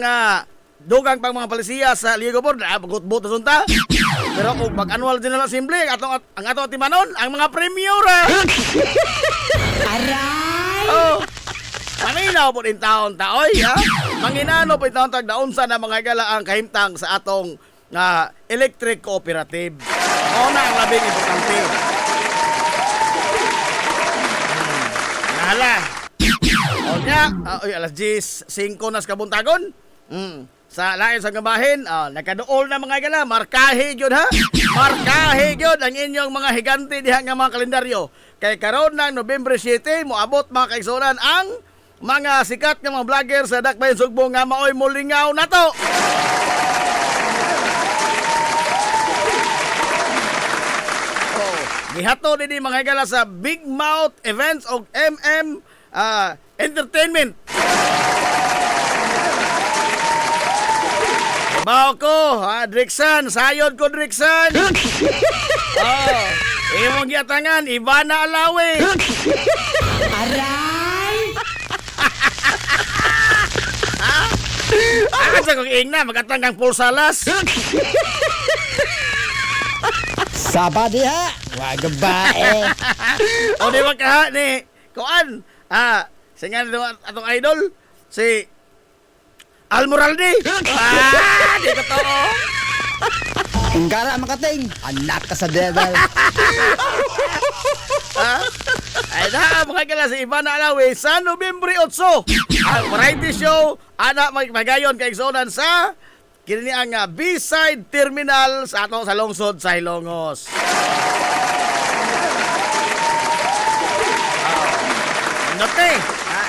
dugang pang mga palisiya sa Ligo Board, bagutbot na sunta. Pero kung mag-annual General Assembly, ang ato timanon, ang mga premyo ra. Aray! Manginaw po din taon taoy, ha? Manginano po din taon tagdaunsa na mga gala ang kahimtang sa atong electric cooperative. O na ang labing importante. Nahala. O niya, alas 10:05 nas kabuntagon. Sa lain sa gabahin, nakaduol na mga gala, markahe gyud ha. Markahe gyud ang inyong mga higante diha nga mga kalendaryo. Kay karon ng November 7 moabot mga kaigsunan ang mga sikat nga mga vlogger sa Dakbayan Sugbo nga maoy mulingaw nato. Gihato din mga gala sa Big Mouth Events og MM Entertainment. Bawo ko, Drixan, sayod ko Drixan. Imong giatangan Ivana Alawi. Aray! Asa kong ingna magatanggang pulsalas. Sabadi ha, wag bae. O di ba ka ni kuan? Singan atong idol si Almoralde. Di ko to. Enggara makating, anak ka sa devil. Ay na, mga kala si Ivana Alawi sa Nobyembre 8. Ang variety show, anak magpagayon kay Igsunan sa kini ang B-side terminal sa ato sa lungsod sa Hilongos.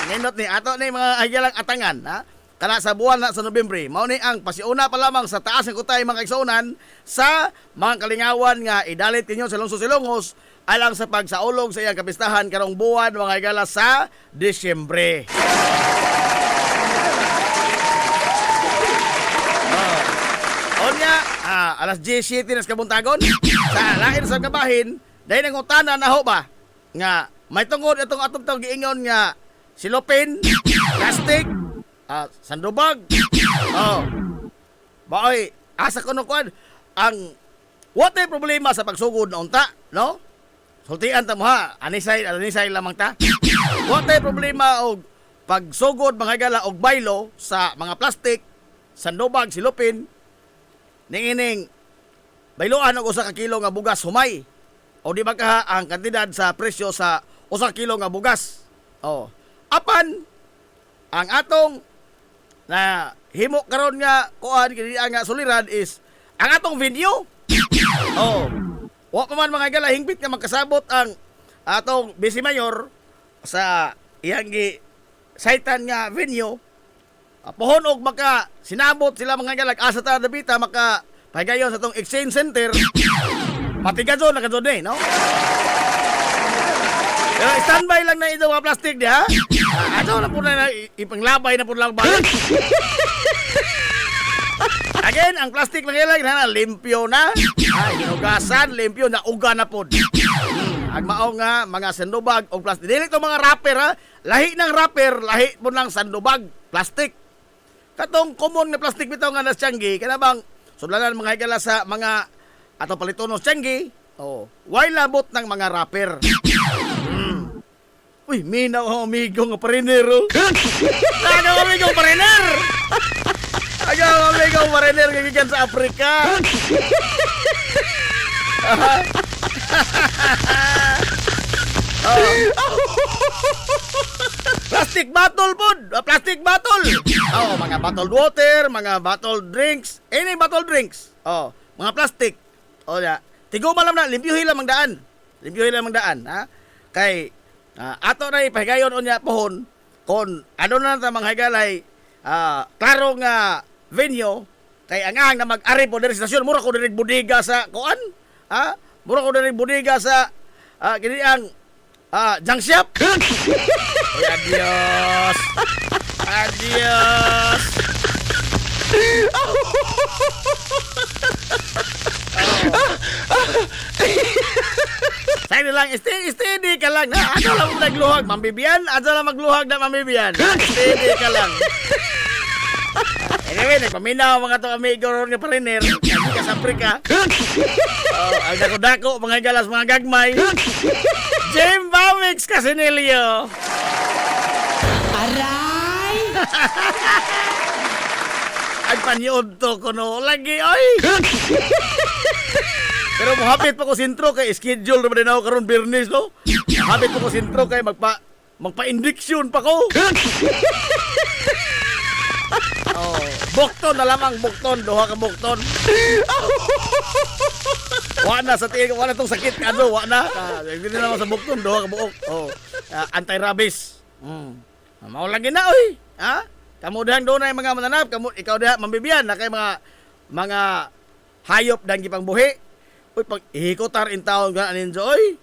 Nindot ni ato ni mga hayalang atangan, ha? Kana sa buwan na sa Nobyembre, mao ni ang pasiuna pa lamang sa taas ng kutay mga igsunan sa mga kalingawan nga idalit ninyo sa lungsod Silongos alang sa pagsaulog sa iyang kapistahan karong buwan mga igala sa Disyembre. Onya, alas 17 nas kabuntagon sa lain sa gabahin, dahil nang utana na ho ba nga may tungod itong atong tawag giingon nga silopin, plastic, sandubag. Baoy, asa ko no kuan ang what ay problema sa pagsugod na unta, no? Sultian ta mo ha, anisay lamang ta. What ay problema og pagsugod mga gala og baylo sa mga plastic, sandubag, silopin, ning bayloan og usa ka kilo nga bugas humay. O di ba ka ang kantidad sa presyo sa usa ka kilo nga bugas? Apan ang atong na himo karon nga kuan kini nga suliran is ang atong venue. Wa pa man mga gala hingbit nga magkasabot ang atong Vice Mayor sa iyang gi saitan nga venue. Pohon og maka sinabot sila mga gala asa ta debita maka pagayon sa tong exchange center. Matigadon na kadon no? Pero standby lang na ito mga plastic di ha? Ato na po na ipanglabay na po lang balik. Again, ang plastic mga ilang na limpyo na. Hinugasan, limpyo na uga na po. Ang mao nga mga sandubag o plastic. Dili to mga wrapper ha. Lahi ng wrapper, lahi mo ng sandubag, plastic. Katong common nga plastic bitaw nga nas Tianggi, kana bang sudlanan mga higala sa mga ato palitonos Tianggi. Oh, why labot ng mga wrapper? Uy, minaw ang amigo nga parinero. Agaw amigo pariner. Agaw amigo pariner nga gikan sa Afrika. Plastic bottle pod, plastic bottle. Oh, mga bottled water, mga bottled drinks, any bottled drinks. Oh, mga plastic. Oh, ya. Tigo malam na limpyuhin lang ang daan. Limpyuhin lang ang daan, ha? Kay ato na ipahigayon unya pohon kon ano na ta mga higalay klaro nga venue kay ang na mag-ari po diri sa stasyon mura ko diri bodega sa kuan, ha? Mura ko diri bodega sa kini ang junk shop. Oy, adios. Adios. Say lang, steady ka lang. Na, ano lang nagluhag, mambibiyan? Ano lang magluhag na mambibiyan? Steady ka lang. Anyway, nagpaminaw mga to amigo ron nga pariner. Hindi ka sa Afrika. Ang dako-dako, mga galas, mga gagmay. Jim Bamix Casinilio. Aray! Ang panyod to ko no. Lagi, oy! Pero muhapit pa ko sintro kay schedule naman din ako karon Bernis, no? Muhapit pa ko sintro kay magpa-indiksyon pa ko. Oh, bukton na lamang, bukton, duha ka bukton. Wa na sa tingin, wa na tong sakit ano, wa na. Hindi na naman sa bukton, duha ka buok. Oh, anti-rabies. Mao lagi na oy. Ha? Kamu dihang do na mga mananap, ikaw diha mambibiyan na kay mga hayop dang gipang buhi. Uy, pag ihikotar in taon ka ninjo, oy.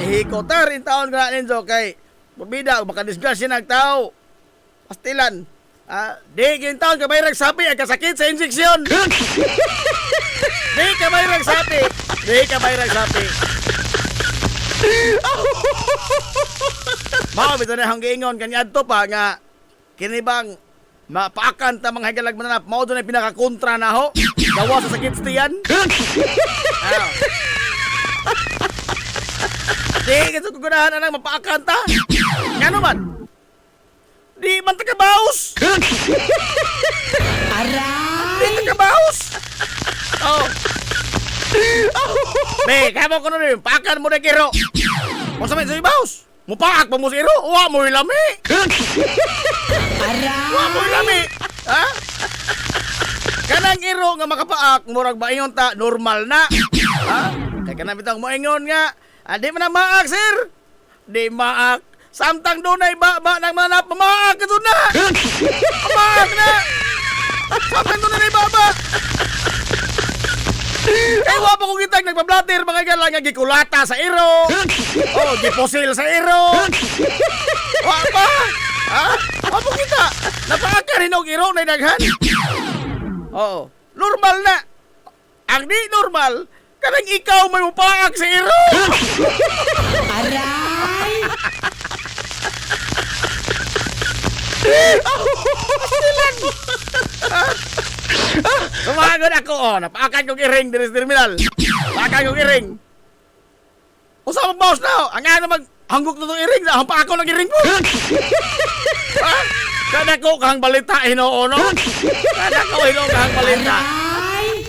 Ihikotar in taon ka ninjo kay mabida makadisgrasya ng tao. Pastilan. Di gintaon ka bayrag sapi ang kasakit sa injeksyon. Di ka bayrag sapi. Di ka bayrag sapi. Mao bitaw na hang giingon kaniadto pa nga kini bang mapaakan ta mga higalag mananap mao dunay pinakakontra na ho. Dawa sa sakit tiyan. Di kasi kugunahan na lang mapaakan ta. Nga naman. Di man tagabaos. Aray! Di tagabaos. Oh. Be, kamo ko na rin. Paakan mo na kiro. Kung sa may baos. Mupaak pa mo si iro. Uwa mo ilami. Aray! Uwa mo ilami. Ha? Kanang iro nga makapaak. Murag ba ingon ta. Normal na. Ha? Kaya kanang bitang mo ingon nga. Di man na maak, sir. Di maak. Samtang dunay ba nang manap. Maak ka doon na. Maak na. Samtang dunay ba. Wa pa ko kitag nagpablatter mga galang nga gikulata sa iro. Oh, giposil sa iro. Wa pa. Ha? Wa pa kita. Napaakar hinog iro na daghan. Oo. Normal na. Ang di normal, kanang ikaw may mupaak sa iro. Aray! Sumagod ako, napaakan kong iring diri sa terminal. Napaakan kong iring. Usa magbawas na, ang ano maghanggok na itong iring, hampa ako ng iring mo. Ha? Kada ko kahang balita, hinoo, no? Kada ko hinoo kahang balita. Aray!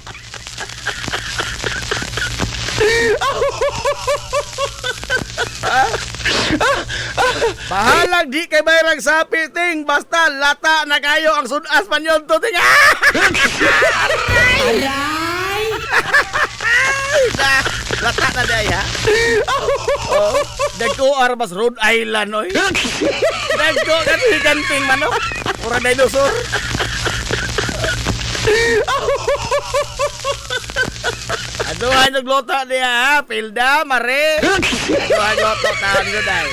Bahalag di kay bayrang sapi, ting. Basta lata na kayo ang sudas panyon to, ting. Aray! Lata na day, ha? Oh, dagko armas Rhode Island, oy. Dagko kasi ganting manok. Pura dinosaur. Aduhan yung loto niya, ha? Pilda, mare. Aduhan yung loto, tawag nyo dahil.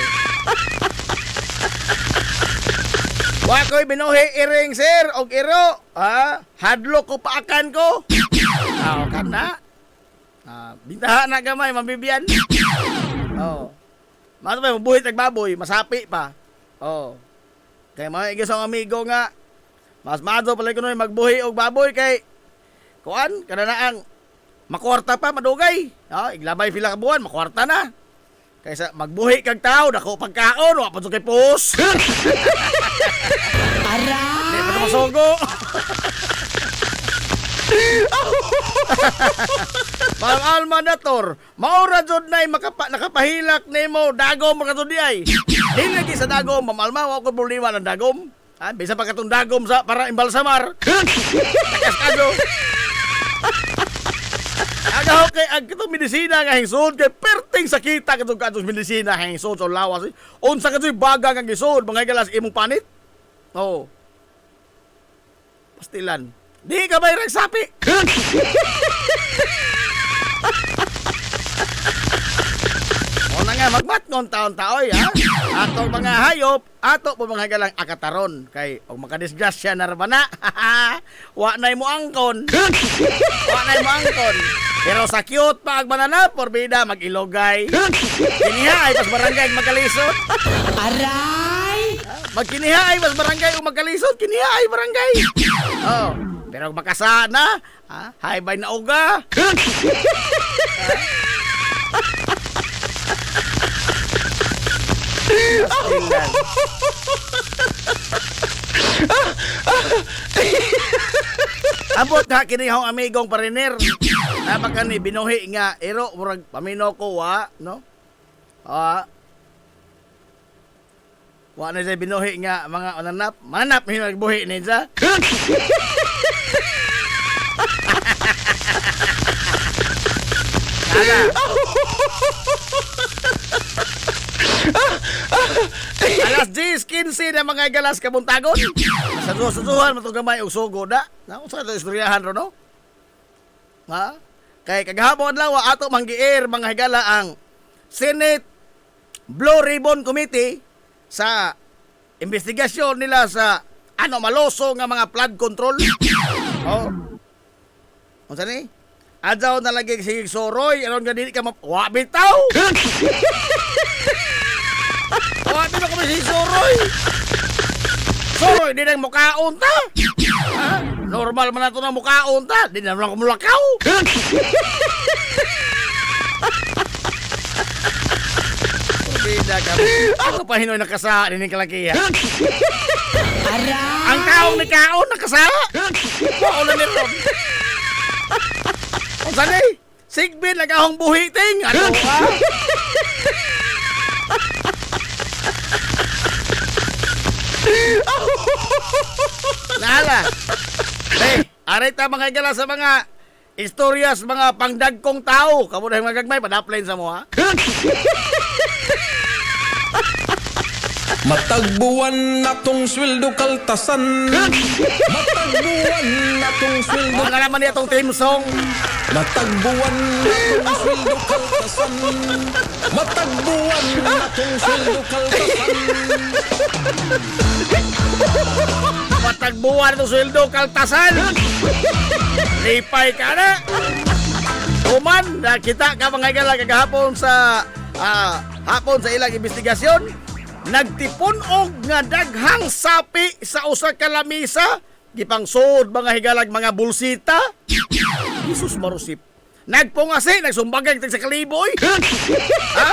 Wakoy binuhi iring, sir, og iro. Ha? Hadlo ko paakan ko. Kan na. Bintahan na gamay, mabibiyan. Oh. Mato pa mabuhit ng baboy, masapi pa. Oh. Kay mga igisang amigo nga, mas mato pala ko nun magbuhi og baboy kay kuan kada na ang makwarta pa madugay. Oh, iglabay pila ka buwan, makwarta na. Kaysa magbuhi kag tao dako pagkaon wa pa kay pus. Aray. Di pa masugo. Mga almanator, maura jud nay nakapahilak nimo dagom kadto di ay. Dili lagi sa dagom, mamalma wa ko problema ng dagom. Ah, bisa pa katong dagom sa para imbalsamar. Takas-kado. Aga okay, ang katong medisina nga hingsod kay perting sakita katong medisina hingsod sa lawas. Unsa kadto baga nga gisod, mga galas imong panit? Oh. Pastilan. Di ka ba irang sapi? O na nga, magmatngon taon-taoy, ha? Ato mga hayop, ato po mga galang akataron. Kay, o makadisgrasya na raman na, wa na mo angkon. Wa na mo angkon. Pero sa cute pa agbanana, porbida, mag-ilogay. Kiniha ay pas barangay magkalisod. Aray! Magkiniha ay pas barangay o magkalisod, kiniha ay barangay. Oh. Pero makasa na, hi bye na uga. Abot na kini hong amigong pariner. Napaka ni binuhi nga ero murag pamino ko wa, no? Wa na say binuhi nga mga mananap hinagbuhi ninja. Alas 10:15 na mga galas kabuntagon. Sa susuhan mo gamay og sugo da. Sa ito istoryahan ro no? Ha? Kay kagahapon lang wa ato manggiir mga higala ang Senate Blue Ribbon Committee sa investigasyon nila sa maloso nga mga flood control. Oh. Unsa ni? Adlaw na lagi sige soroy, aron nga dili ka wa bitaw. Wa bitaw ka sige soroy. Soroy di nang mukaon ta. Ha? Normal man ato na mukaon ta, di na lang kumulakaw. Bida ka. Ako pa hinoy nakasa din kalaki ha. Ang kaong ni kaon nakasa. Wa na ni ron. Unsa ni? Sigbin nagahong buhiting. Ano ha? Nala. Aray ta mga gala sa mga istoryas mga pangdagkong tao. Kamo na mga gagmay padaplain sa mo ha. Matagbuwan natong sweldo kaltasan. Matagbuwan natong sweldo. Mga naman niya itong team song. Matagbuwan natong sweldo kaltasan. Matagbuwan natong sweldo kaltasan. Matagbuwan itong sweldo kaltasan. Lipay ka na. Tuman, nakita ka mga gala kagahapon sa hapon sa ilang investigasyon. Nagtipon og nga daghang sapi sa usa ka lamisa, gipangsud mga higalag mga bulsita. Jesus marusip. Nagpungasi, nagsumbagay sa kaliboy. Ha?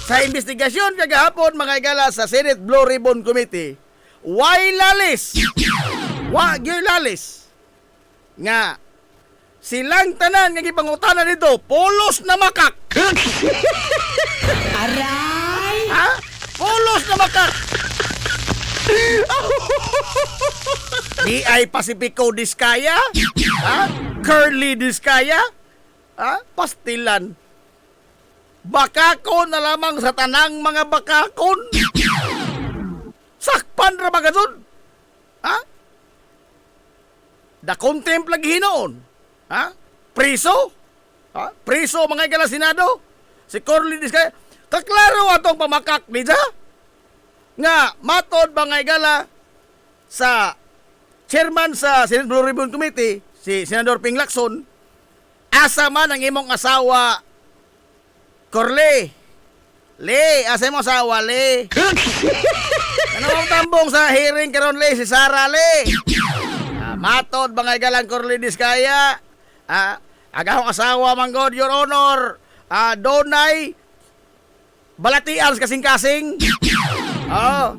Sa investigasyon kagahapon mga higala sa Senate Blue Ribbon Committee, why lalis? Wa gyud lalis. Nga silang tanan nga gipangutana dito, polos na makak. Aray! Ha? Polos na makak. Di ay Pacifico Diskaya? Ha? Curly Diskaya? Ha? Pastilan. Bakakon na lamang sa tanang mga bakakon. Sakpan ra ba gadun? Ha? Da contempt lagi hinoon. Ha? Priso? Ha? Priso mga igala Senado? Si Corley Diskaya? Kaklaro atong pamakak nija? Nga, matod mga igala sa chairman sa Senate Blue Ribbon Committee, si Senador Ping Lacson, asa man ang imong asawa, Corle. Le, asa imong asawa, Le. Ano ang tambong sa hearing karon, Le, si Sara, Le. Matod, bangay galang Corle Diskaya. Agahong asawa, manggod, Your Honor. Donay, balatian sa kasing-kasing. Oo.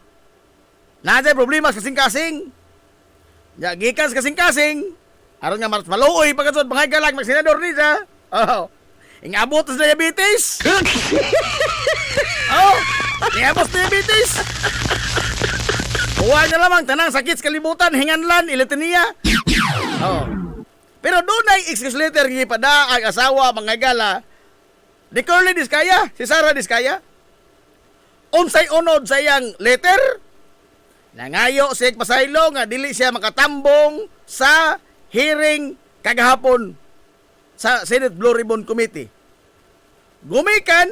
Nada problema sa kasing-kasing. Gikan sa kasing-kasing. Aron nga maluoy pagkatod bangay galang magsenador ni siya. Oh. Ingabot sa diabetes. Oh, ingabot sa diabetes. Huwag na lamang tanang sakit sa kalibutan, hinganlan, ilitiniya. Oh. Pero doon ay excuse letter gipada ang asawa mga gala. Di Corle Diskaya, si Sara Diskaya. Unsay unod sa iyang letter? Nangayo si pasaylo nga dili siya makatambong sa hearing kagahapon sa Senate Blue Ribbon Committee. Gumikan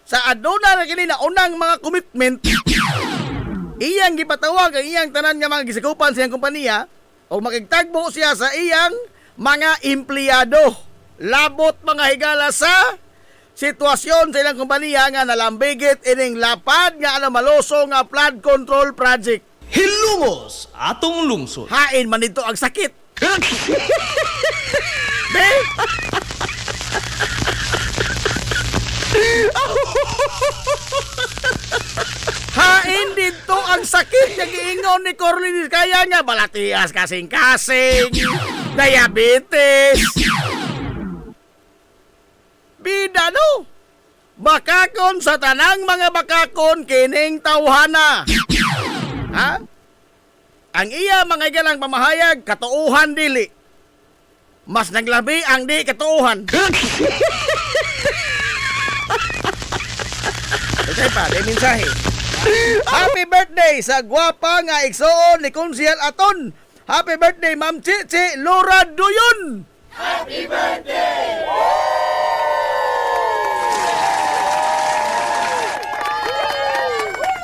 sa aduna na kini na unang mga commitment, iyang gipatawag ang iyang tanan nga mga gisikupan sa iyang kompanya o makigtagbo siya sa iyang mga empleyado. Labot mga higala sa sitwasyon sa ilang kompanya nga nalambigit ining lapad nga anomaloso nga flood control project. Hilungos atong lungsod. Hain man ito ang sakit. Be? Hain dito ang sakit nga giingon ni Corle Diskaya nga balatias kasing-kasing, diabetes. Bida no? Bakakon sa tanang mga bakakon kining tawhana. Ha? Ang iya mga galang pamahayag katuuhan dili. Mas naglabi ang di katuuhan. Ito pa, may mensahe. Happy birthday sa gwapa nga igsoon ni Konsehal Aton. Happy birthday Ma'am Chichi Laura Duyon.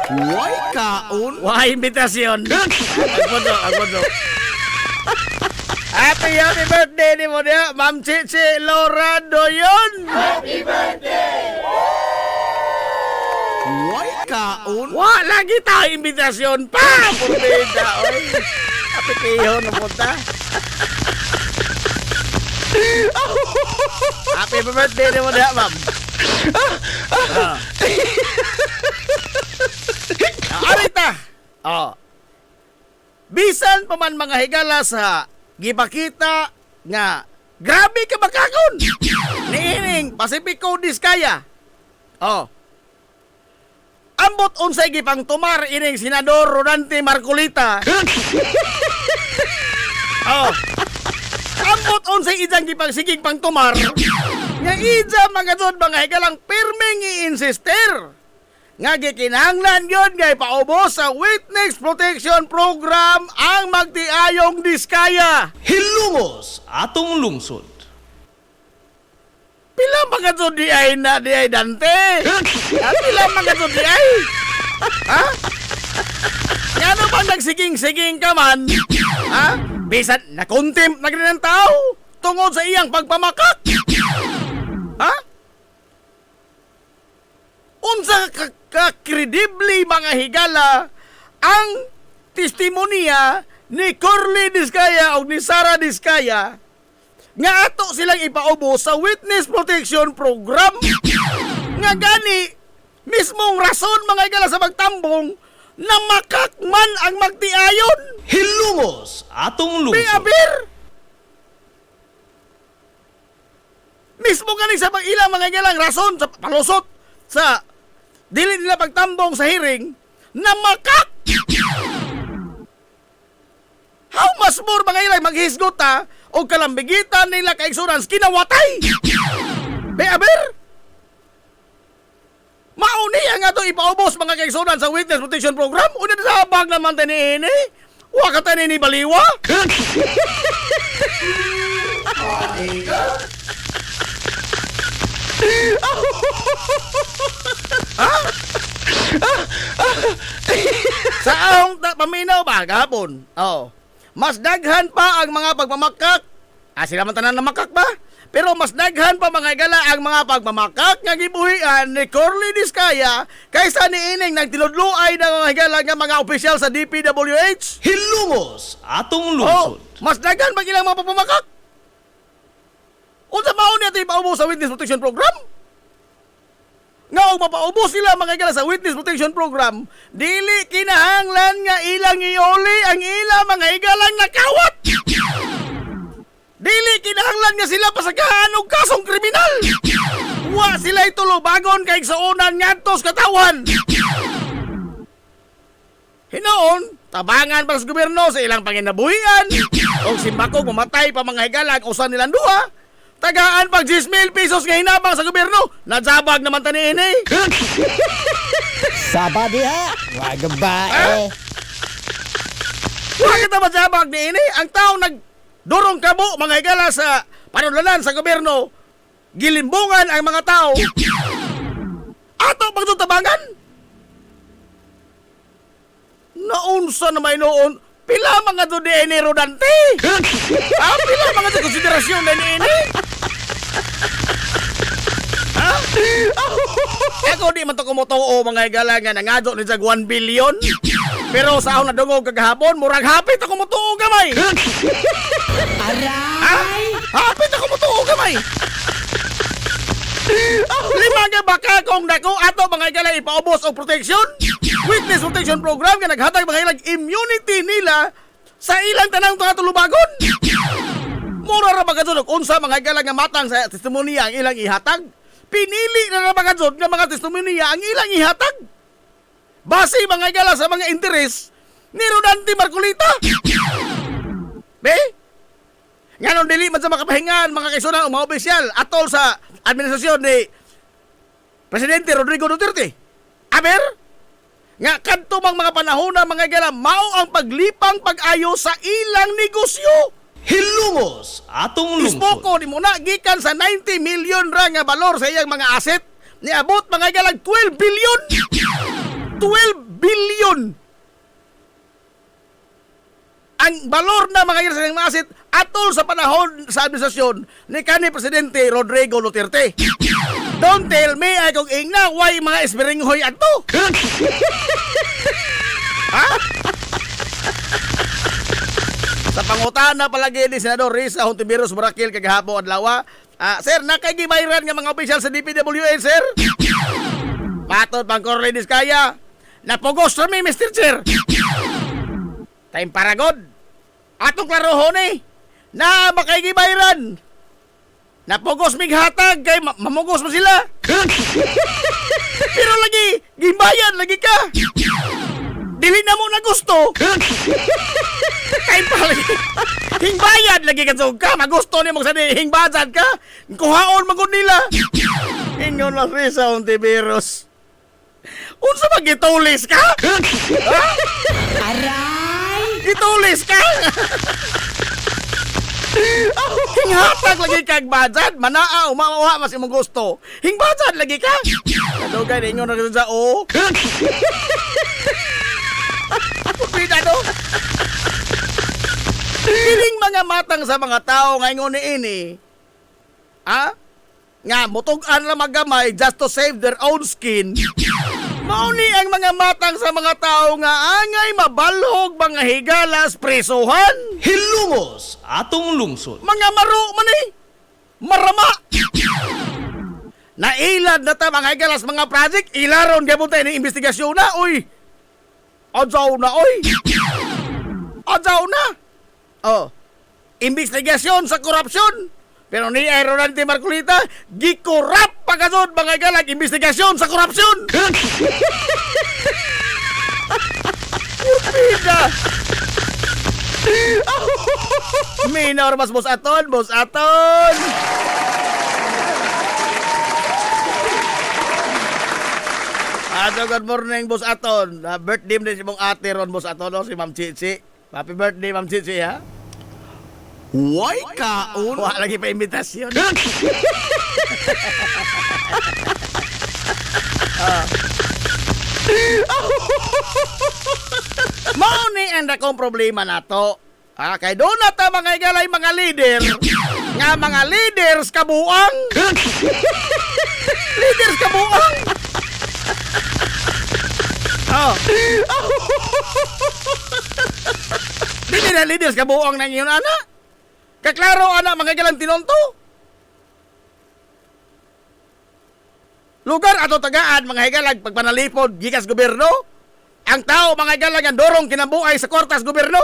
Why kaon? Wah, imbitasyon. Agbodo. Happy birthday ni mo dia, Ma'am Chichi Laura Doyon. Why kaon? Wah, lagi tayo imbitasyon pa. Purbida, oy. Happy kayo na punta. Happy birthday ni mo dia, Ma'am. Arita. Oh. Bisan pa man mga higala sa gipakita nga grabe ka bakakon. Niining Pacifico Diskaya. Oh. Ambot unsay gipang tumar ining Senador Rodante Marcolita. Oh. Ambot unsay ijang gipang sigig pang tumar. Nga ija mga dod mga higalang pirmeng i-insister nga gikinahanglan yun nga ipaubos sa Witness Protection Program ang magtiayong Diskaya. Hilungos atong lungsod. Pila mga dod di ay na di ay Dante? Pila mga dod di ay? Ha? Nga ano bang nagsiging-siging ka man? Ha? Bisan nakontempt na ganyan tao tungod sa iyang pagpamakak. Ha? Unsa ka-credibly mga higala ang testimonya ni Corle Diskaya o ni Sara Diskaya nga ato silang ipaubos sa Witness Protection Program nga gani mismong rason mga higala sa magtambong na makakman ang magtiayon. Hilungos atong lungsod. Biabir! Mismo gani sa ilang mga higala rason sa palusot sa dili nila pagtambong sa hearing na makak. How much more mga ilay maghisgot o kalambigitan nila kay insurance kinawatay. Beaber? Mauni ang ato ipaubos mga kaigsunan sa Witness Protection Program. Una sa habag naman tayo ni ini. Huwag ka tayo ni Baliwa. Sa ahong paminaw ba gapon? Oh. mas daghan pa ang mga pagmamakak. Sila man tanan na makak ba? Pero mas daghan pa mga higala ang mga pagmamakak nga gibuhian ni Corley Diskaya kaysa ni ining nagtinudluay ng mga higala nga mga opisyal sa DPWH. Hilungos atong lungsod. Mas daghan pa ilang mga pagmamakak. Unsa mao niya ito ipaubo sa Witness Protection Program? Nga og mapaubo sila mga higala sa Witness Protection Program, dili kinahanglan nga ilang iuli ang ilang mga higalang nakawat. Dili kinahanglan nga sila pasagahan og kasong kriminal. Wa sila itulubagon kay suunan ngadto sa katawan. Hinoon, tabangan para sa gobyerno sa ilang panginabuhian o simbakog mamatay pa mga higala ang usan nilang duha. Tagaan pag 10,000 pesos nga hinabang sa gobyerno. Nadzabag naman tani ini. Saba diha. Wag bae. Wa kita madzabag ni ini ang tao durong kabo mga higala sa panunlanan sa gobyerno. Gilimbungan ang mga tao. Ato pagtutabangan. Naunsa na may noon, pila mga to di ini rodante. Pila mga to konsiderasyon na ini. Ako di man to kumutuo mga higala nga nangadto ni jag 1 billion. Pero sa akong nadungog kagahapon, murag hapit ako mutuo gamay. Aray! Hapit ako mutuo gamay. Lima nga baka kung dako ato mga higala ipaubos og protection. Witness Protection Program nga naghatag mga ilang immunity nila sa ilang tanang tulubagon. Mura ra bagadzon og unsa mga higala nga matang sa testimonya ang ilang ihatag. Pinili na bagadzon nga mga testimonya ang ilang ihatag. Base mga higala sa mga interes ni Rodante Marcolita. Be? Ngayon dili man sa makapahingan mga kaisunan o mga opisyal atol sa administrasyon ni Presidente Rodrigo Duterte. Aber? Nga kadto mang mga panahon na mga higala mao ang paglipang pag-ayo sa ilang negosyo. Hilungos atong lungsod. Ispoko ni muna gikan sa 90 million ra nga balor sa iyang mga asset niabot mga higala 12 billion. 12 billion ang balor na mga higala sa iyang mga asset atol sa panahon sa administrasyon ni kanhi Presidente Rodrigo Duterte. Don't tell me ay kung ingna way mga esperinghoy ato. Ha? Sa pangutana palagi ni Senador Risa Hontiveros Barakil kagahapon adlaw. Sir, nakaigibayran nga mga opisyal sa DPWH, sir. Patod pang Corley Diskaya. Napugos kami, Mr. Chair. Time paragod. Atong klarohon eh. Na makaigibayran. Napugos mig hatag kay mamugos mo sila. Pero lagi, gimbayan lagi ka. Dili na mo na gusto. Kay palagi. Hingbayad lagi ka ka. Magusto ni mo sa hingbazad ka. Kuhaon magod nila. Ingon lang Risa Hontiveros. Unsa ba gitulis ka? Ha? Aray! Gitulis ka? Hinghatag lagi kag budget. Manaa, umauha mas imong gusto. Hingbazad lagi ka. Nadugay ninyo na sa o. Pupida no? Piling mga matang sa mga tao ngayon ni ini. Nga, mutugan lang magamay just to save their own skin. Mauni ang mga matang sa mga tao nga angay mabalhog mga higalas presohan. Hilungos atong lungsod. Mga maro man eh. Marama. Nailad na ta mga higalas mga project. Ilaron gabon tayo ng investigasyon na. Uy. Adzaw na oy. Adzaw na. Investigasyon sa korupsyon. Pero ni Rodante Marcolita, gikorap pagkasod mga galag investigasyon sa korupsyon. Pupida. Minor mas Boss Aton, Boss Aton. Good morning, Boss Aton. Birthday mo din si mong ate ron, Boss Aton, si Ma'am Chichi. Happy birthday, Ma'am Chichi, ha? Why kaon? Wala lagi pa imbitasyon. Mao ni ang dakong problema nato. Kay doon na ta mga igalay mga leader. Nga mga leaders kabuang. Leaders kabuang. Oh. Dili na leaders kabuang ng iyon, ana. Kaklaro, ana, mga igalang tinonto. Lugar ato tagaan, mga higalag, pagpanalipod, gikas gobyerno. Ang tao, mga higalag, ang dorong kinabuhay sa kwartas gobyerno.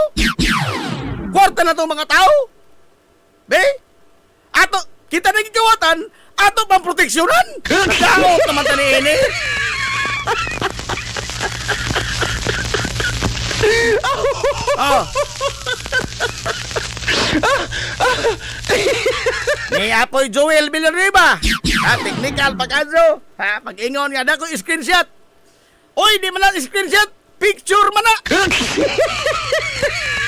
Kwarta na itong mga tao. Be? Ato, kita na gigawatan, ato pang proteksyonan. Nagdaot naman tani ini. Oh. Ni Apoy Joel Villanueva. Technical pag-adro. Pag-ingon nga na ko screenshot. Oy, di man na screenshot. Picture man na.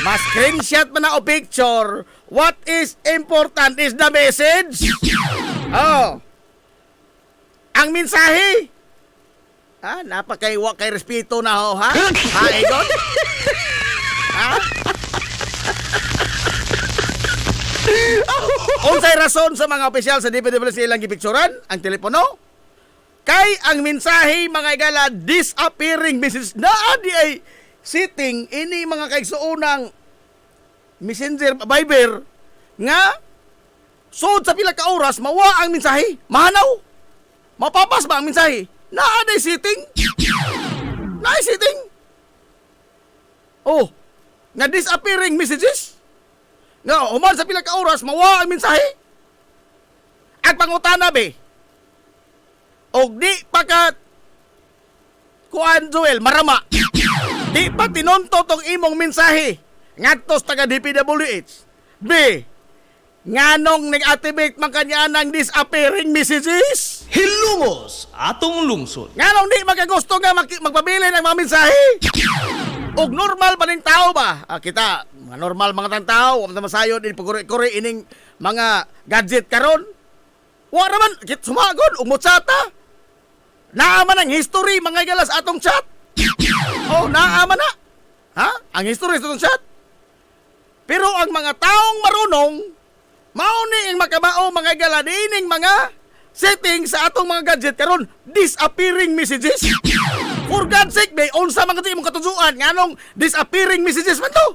Mas screenshot man na o picture. What is important is the message. Oh. Ang mensahe. Napakaiwa kay respeto na ho, ha? Ha, Egon? Ha? Unsay rason sa mga opisyal sa DPWC ilang gipicturan ang telepono? Kay ang mensahe mga igala disappearing message na di ay sitting ini mga kaigsuunang messenger Viber nga sud sa pila ka oras mawa ang mensahe, mahanaw. Mapapas ba ang mensahe? Naa day sitting. Naa sitting. Oh, nga disappearing messages. Nga human sa pila ka oras mawa ang mensahe. At pangutana be. Og di pa ka kuan Joel marama. Di pa tinonto tong imong mensahe ngadtos taga DPWH. B. Nganong nag-activate man kanya ng disappearing messages? Hilungos atong lungsod. Nganong di magagusto nga magpabili ng mga mensahe? Og normal ba ning tao ba? Kita, mga normal mga tao, wala masayo din pagkuri-kuri ining mga gadget karon. Wa naman kit sumagod umutsata. Naaman ang history mga galas atong chat. Oh, naaman na. Ha? Ang history sa atong chat. Pero ang mga taong marunong mauni ang makabao mga gala dining mga settings sa atong mga gadget karon disappearing messages. For God's sake, bay, unsa man imong katujuan nganong disappearing messages man to?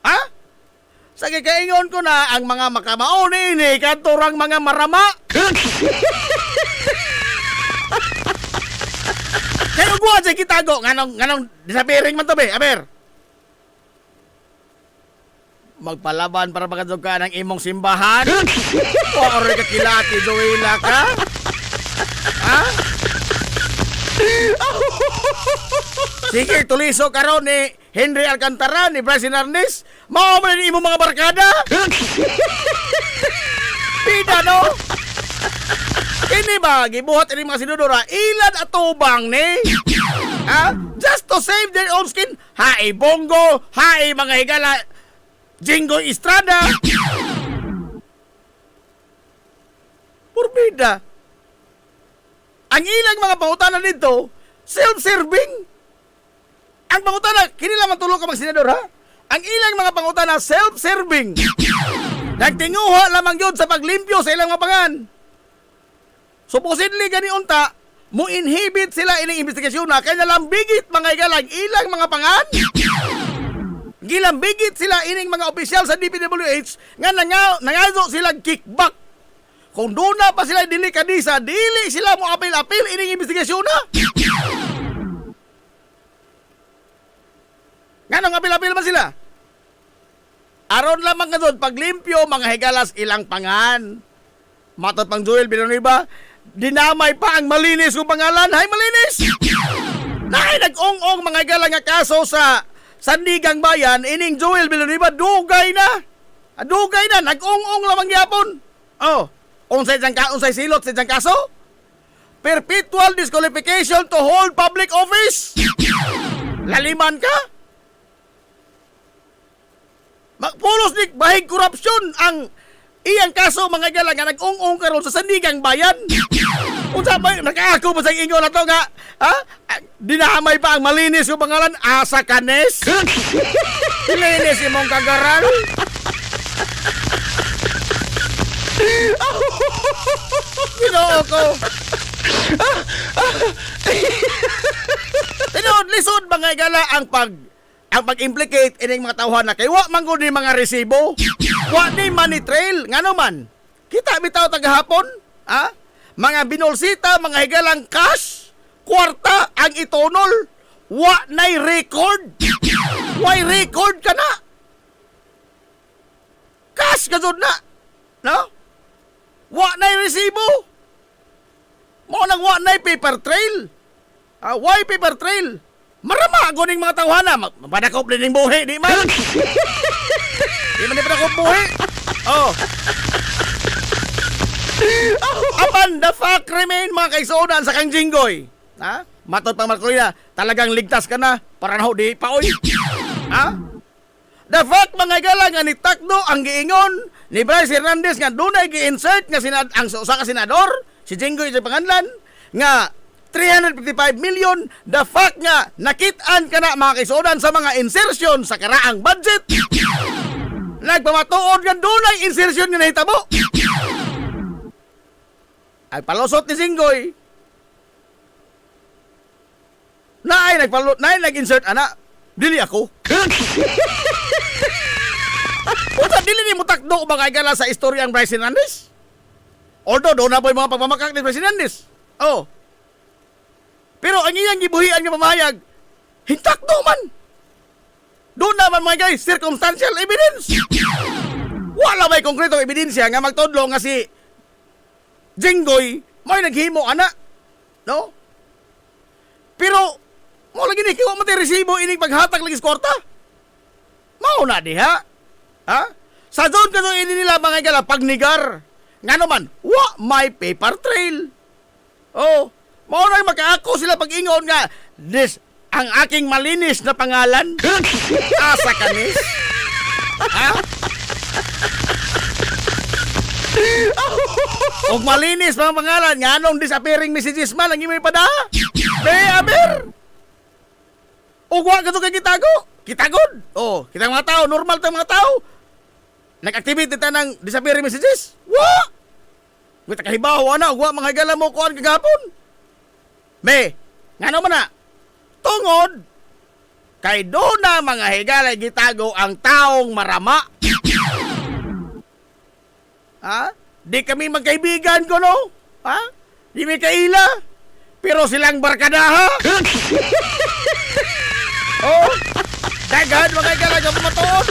Ha? Sa gikaingon ko na ang mga makamauni ni kadtorang mga marama. Kaya guwa sa kitago nganong disappearing man to be, aber. Magpalaban para makadog ka ng imong simbahan? O oray ka kilati, Joela ka? Ha? Sige, tuliso karon ni Henry Alcantara, ni Bryson Arnes. Mao man ni imong mga barkada? Pida, no? Kini ba, gibuhat ini mga sinudora, ilan atubang ni? Ha? Just to save their own skin? Hai Bongo, hai mga higala, Jingo Estrada. Purbida. Ang ilang mga pangutana dito, self-serving. Ang pangutana, kini lang matulog ka mag-senador, ha? Ang ilang mga pangutana, self-serving. Nagtinguha lamang yun sa paglimpyo sa ilang mapangan. Supposedly gani unta, mo inhibit sila ining investigasyon na kanya lang bigit mga igalang ilang mga pangan. Gilang bigit sila ining mga opisyal sa DPWH nga nangazo sila kickback. Kung doon na pa sila dili kadisa, dili sila mo apil-apil ining investigasyon na. Nga nang apil-apil man sila? Aron lamang nga doon, paglimpyo, mga higalas ilang pangan. Matot pang Joel Villanueva, dinamay pa ang malinis kong pangalan. Hay, malinis! Nahay nag-ong-ong mga higalang nga kaso sa Sandigang Bayan, ining Joel Villanueva, dugay na. Dugay na, nag-ong-ong lamang yapon. Oh, unsay silot sa diyang kaso? Perpetual disqualification to hold public office. Laliman ka? Magpulos ni bahig korupsyon ang iyang kaso mga galang nga nag-ong-ong karon sa Sandigang Bayan. Unsa ba nakaako ba sa ingon na to nga? Ha? Dinamay pa ang malinis yung pangalan Asa Canes. Linis imong kagaral. Ginoo ko. Tinod, lisod mga igala ang pag-implicate ining mga tawhan na kay wa man gud ni mga resibo. Wa ni money trail. Ngano man? Kita bitaw tagahapon, ha? Mga binolsita, mga higalang cash, kwarta ang itonol. Wa nay record. Why record ka na? Cash ka jud na. No? Wa nay resibo. Mo nang wa nay paper trail. Why paper trail? Marama guning mga tawhana. Mapadakop din yung buhi, di man. Di man ipadakop buhi. Oh. Apan, the fact remain mga kaisonan sa kang Jinggoy. Ha? Matod pang Marcolina, talagang ligtas ka na para na di paoy. Ha? The fact mga igala nga ni Takdo ang giingon ni Bryce Hernandez nga dunay gi-insert nga ang usa ka senador, si Jinggoy sa panganlan, nga 355 million. The fact nga nakit-an ka na mga kaisonan sa mga insertion sa karaang budget. Nagpamatuod nga dunay insertion nga nahitabo. Ay palusot ni Jinggoy. Naay nag-insert ana. Dili ako. Puta, dili ni mo takdo mga igala sa istorya ang Bryce Hernandez. Although doon na po yung mga pagmamakak ni Bryce Hernandez. Oh. Pero ang iyang gibuhian nga pamahayag, hintakdo man. Doon naman mga guys, circumstantial evidence. Wala may konkretong ebidensya nga magtudlo nga si Jinggoy may naghimo ana. No? Pero mo lagi ni kiwa mati resibo ining paghatag lagi sa kwarta. Mao na diha. Ha? Sa doon ka doon ini nila mga igala pagnigar. Nga naman, wa may paper trail. Oh, mao na makaako sila pag-ingon nga this ang aking malinis na pangalan. Asa kanis? Ha? Og malinis mga pangalan nga anong disappearing messages man ang imong ipada. Be aber. Og wa ka to kay kitago. Kitagod. Oh, kitang mga tao, normal tang mga tao. Nag-activate ta ng disappearing messages. Wa. Kita kahibaw ana og wa mga higala mo kuan kagapon. Be, ngano man na? Tungod kay do na mga higala gitago ang taong marama. Ha? Di kami magkaibigan ko, no? Ha? Di may kaila. Pero silang barkadaha. Oh, daghan mga higala nga pumatuon.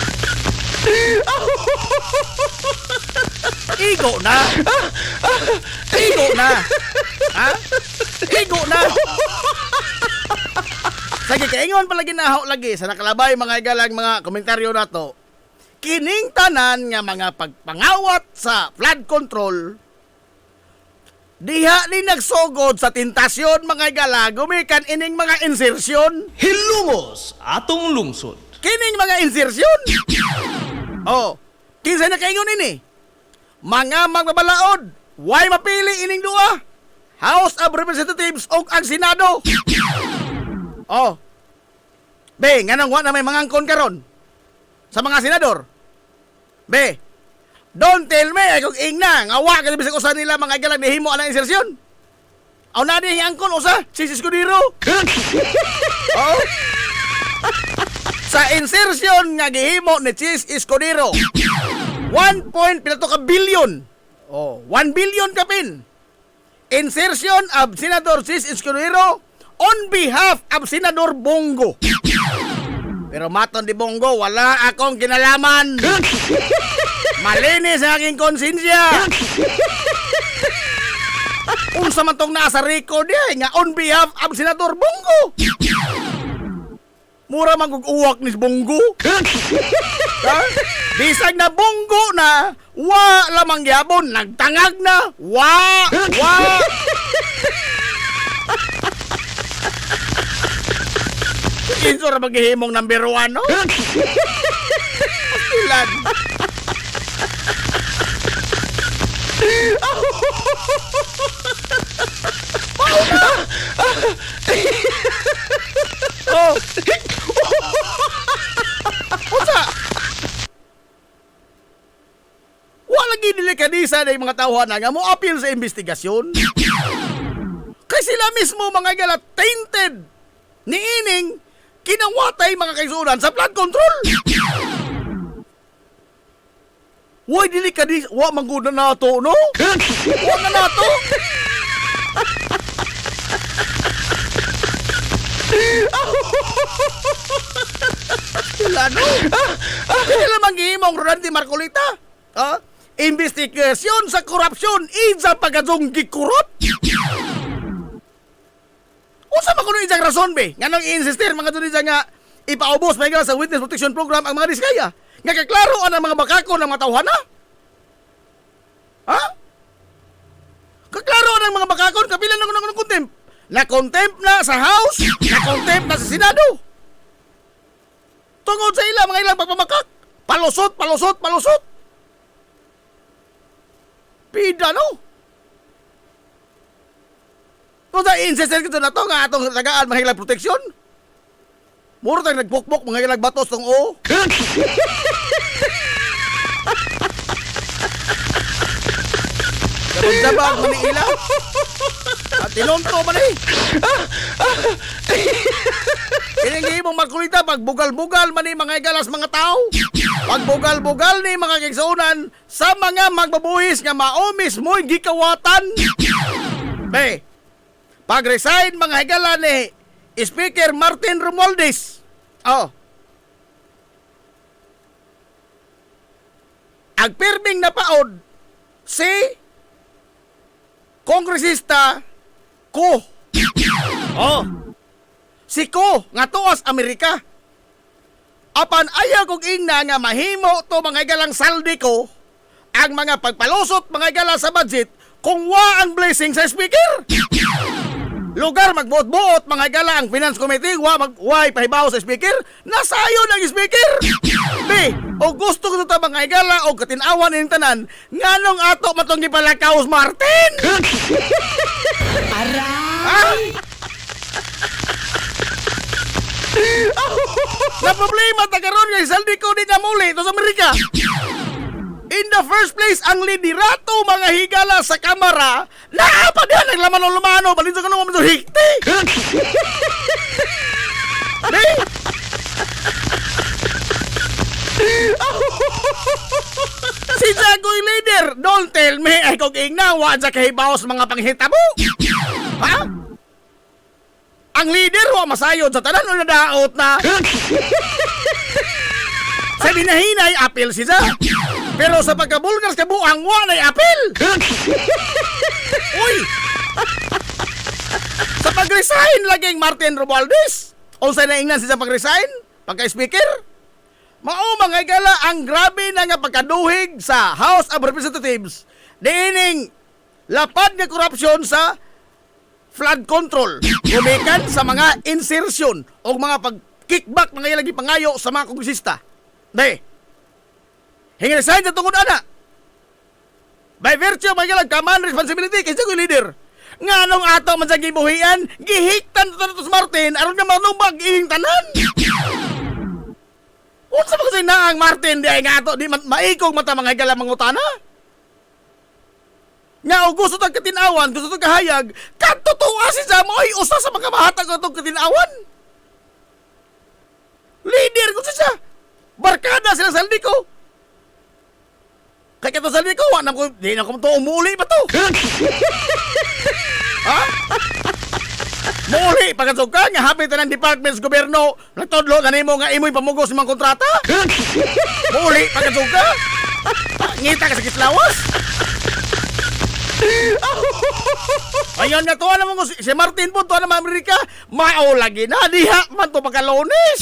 Igo na. Igo na. Ha? Igo na. Sige, kaingon palagi na ako lagi sa nakalabay mga igalang mga komentaryo na to. Kining tanan nga mga pagpangawat sa flood control, diha ni nagsugod sa tentasyon mga igala gumikan ining mga insertion. Hilumos atong lungsod. Kining mga insertion. Oh, kinsa na kaingon ini? Mga magbabalaod, why mapili ining duha? House of Representatives o ang Senado. Oh. Be, nganong wa na may mangangkon karon sa mga senador. Be, don't tell me ay kung ingna nga wa ka bisag usa nila mga igalang nihimo ana insertion. Aw na di angkon usa si Escudero. Oh. Sa insertion nga gihimo ni Chis Escudero, 1.2 billion. Oh, 1 billion kapin. Insertion of Senador Chis Escudero on behalf of Senador Bongo. Pero maton di Bongo, wala akong kinalaman. Malinis ang aking konsensya. Unsa man tong nasa record nga on behalf of Senador Bongo. Mura mag-uwak ni Bongo. Ha? Bisag na Bongo na, wa lamang gyapon, nagtangag na. Wa. Kinso ra maghihimong number 1, no? Ilan? Oh. Unsa delikadisa na yung mga tawanan nga mo appeal sa investigasyon. Kay sila mismo mga higala tainted ni ining kinawatay mga kaisunan sa flood control. Why delikadisa? Wa mangguna na to, no? Wa na to. Lano? Kailan manghimong Rodante Marcolita? Investigasyon sa korupsyon sa pagkadong gikurot? Unsa man kuno isang rason be? Nga nang i-insistir mga tulis nga ipaubos may sa witness protection program ang mga diskaya. Nga kaklaro ang mga bakako ng mga tawhana? Ha? Kaklaro ang mga bakakon kapilan ng contempt. Na-contempt na sa House, na-contempt na sa Senado. Tungod sa ila, mga ilang pagpamakak. Palusot, palusot, palusot. Pida, no? Kung sa-insistent ko na to, nga atong tagaan mga ilang proteksyon. Muro tayong nagpukpok mga ilang batos tong o. Sabag-sabag, maniila. At tinunto man eh. Kiningi mong Marcolita, pagbugal-bugal man eh mga igalas mga tao. Pagbugal-bugal ni mga kaigsunan sa mga magbabuhis nga mao mismo'y gikawatan. Be, pag-resign mga higala ni Speaker Martin Romualdez. Agpirming na paod si Kongresista Ko. Si Ko nga tuos Amerika. Apan ayaw kong ingna nga mahimo to mga galang saldi ko ang mga pagpalusot mga gala sa budget kung wa ang blessing sa speaker. Lugar magbuot-buot mga gala ang finance committee wa pahibaw sa speaker. Nasayon ang speaker. Be, o gusto ko ito mga igala o katinawan ng tanan, nganong ato matong gipalakaos Martin? Aray! Na problema tagaron nga isaldi ko di na muli ito sa Amerika. In the first place, ang liderato mga higala sa kamara, naapagan naglaman-lumano, balito ka nung hikti. Di? Si Jagoy leader, don't tell me ay kung ingnawa sa kahibaw sa mga panghitabo. Ha? Ang leader wa masayod sa tanan o nadaot na. Sa binahinay, apil siya. Pero sa pagkabulgar sa buang wa na'y apil. Uy! Sa pag-resign laging Martin Romualdez. O sa naingnan siya sa pag-resign? Pagka-speaker? Mao mga igala ang grabe na nga pagkaduhig sa House of Representatives. Diining lapad nga korupsyon sa flood control. Gumikan sa mga insertion o mga pag-kickback mga ilagi pangayo sa mga kongresista. Di. Hingin-resign sa tungod ana. By virtue of mga command responsibility kasi ko leader. Nga nung ato man sa gibuhian, gihiktan to sa Martin aron nga manubag ining tanan. Unsa ba kasi naang Martin di ay nga ato di maikog mata mga higala mangutana? Nga o gusto tag katinawan, gusto tag kahayag, katutuwa si Samo ay usa sa mga mahatag atong katinawan. Leader ko siya. Barkada sila saldi ko. Kaya ito saldi ko, di na ko ito umuli pa to. Ha? Muli, pagkasog ka, nga hapit na ng departments gobyerno, nagtodlo, ganimo nga imoy pamugos ng mga kontrata. Muli, pagkasog ka. Ngita ka sa kislawas. Ayun nga to, alam mo si Martin po, to naman Amerika, maulagi na, diha man to pagkalonis.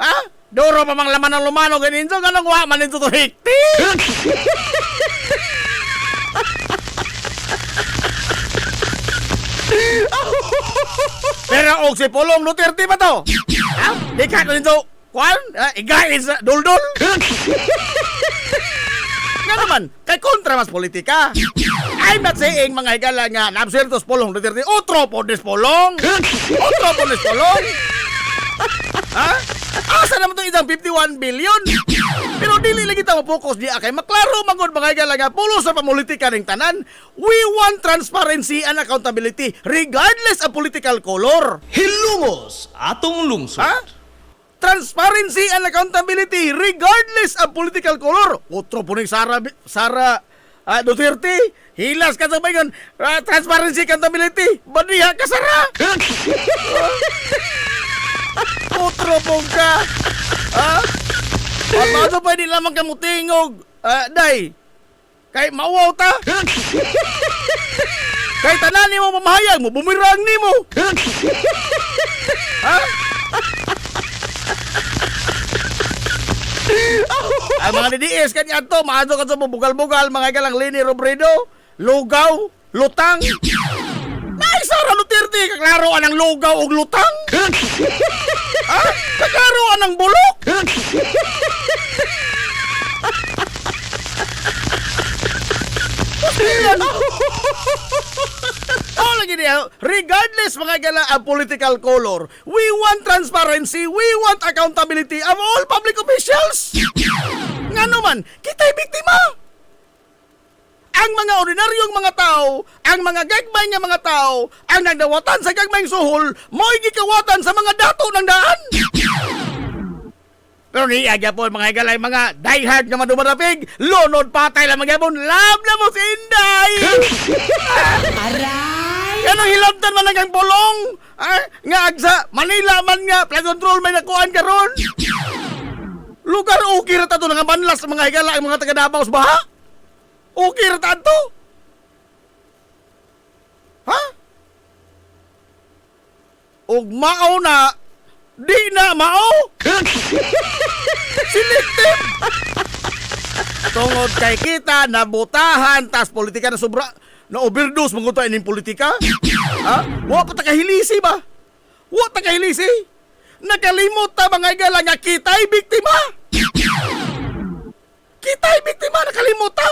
Ha? Duro pa mang laman ng lumano ganinso, ganang wa man ito to hikti. Pero og si Pulong Duterte ba to? Ha? Di ka ganinso, kwan? Igain sa duldul? Nga naman, kay kontra mas politika. I'm not saying mga higala nga na-absertos Pulong Duterte. Otro po des Pulong. Otro po des Pulong. Ha? Asa naman itong isang 51 billion? Pero dili dili kita mo-focus di kay maklaro magod mga igala nga pulo sa pamulitika ning tanan. We want transparency and accountability regardless of political color. Hilungos atong lungsod. Ha? Transparency and accountability regardless of political color. Otro po ni Sara Duterte. Hilas ka sa bayan. Transparency, accountability. Badiha ka, Sara. Otro po ka. Ano pa di lamang kamutingog. Day. Kay mauwaw ta. Kay tanan ni mo mamahayag mo. Bumirang ni mo. Ha? Ang mga DDS kanya to, maadto ka sa bugal-bugal, mga galang Lini Robredo, lugaw, lutang. Naisara Duterte, kaklaroan ang lugaw o lutang? Ha? Kaklaroan ang bulok? Lagi niya, regardless mga gala ang political color, we want transparency, we want accountability of all public officials. Nga naman, kita'y biktima. Ang mga ordinaryong mga tao, ang mga gagmay nga mga tao, ang nagdawatan sa gagmayng suhol, mo'y gikawatan sa mga dato ng daan. Pero niagya po mga galay, mga diehard nga madumadapig, lunod patay lang magyapon, love na mo si Inday. Aray! Yan ang hilabtan man ang pulong. Nga agsa, Manila man nga, flag control may nakuhaan ka ron. Lugar okay rata to nga manlas sa mga higala ang mga taga-Davao sa baha. Okay rata to. Ha? Og mao na, di na mao. Selective. Tungod kay kita nabutahan tas politika na sobra na overdose mong ito ining politika. Ha? Wa pa takahilisi ba? Wa takahilisi. Nakalimot ta mga igala nga kita'y biktima. Kita'y biktima, nakalimot ta.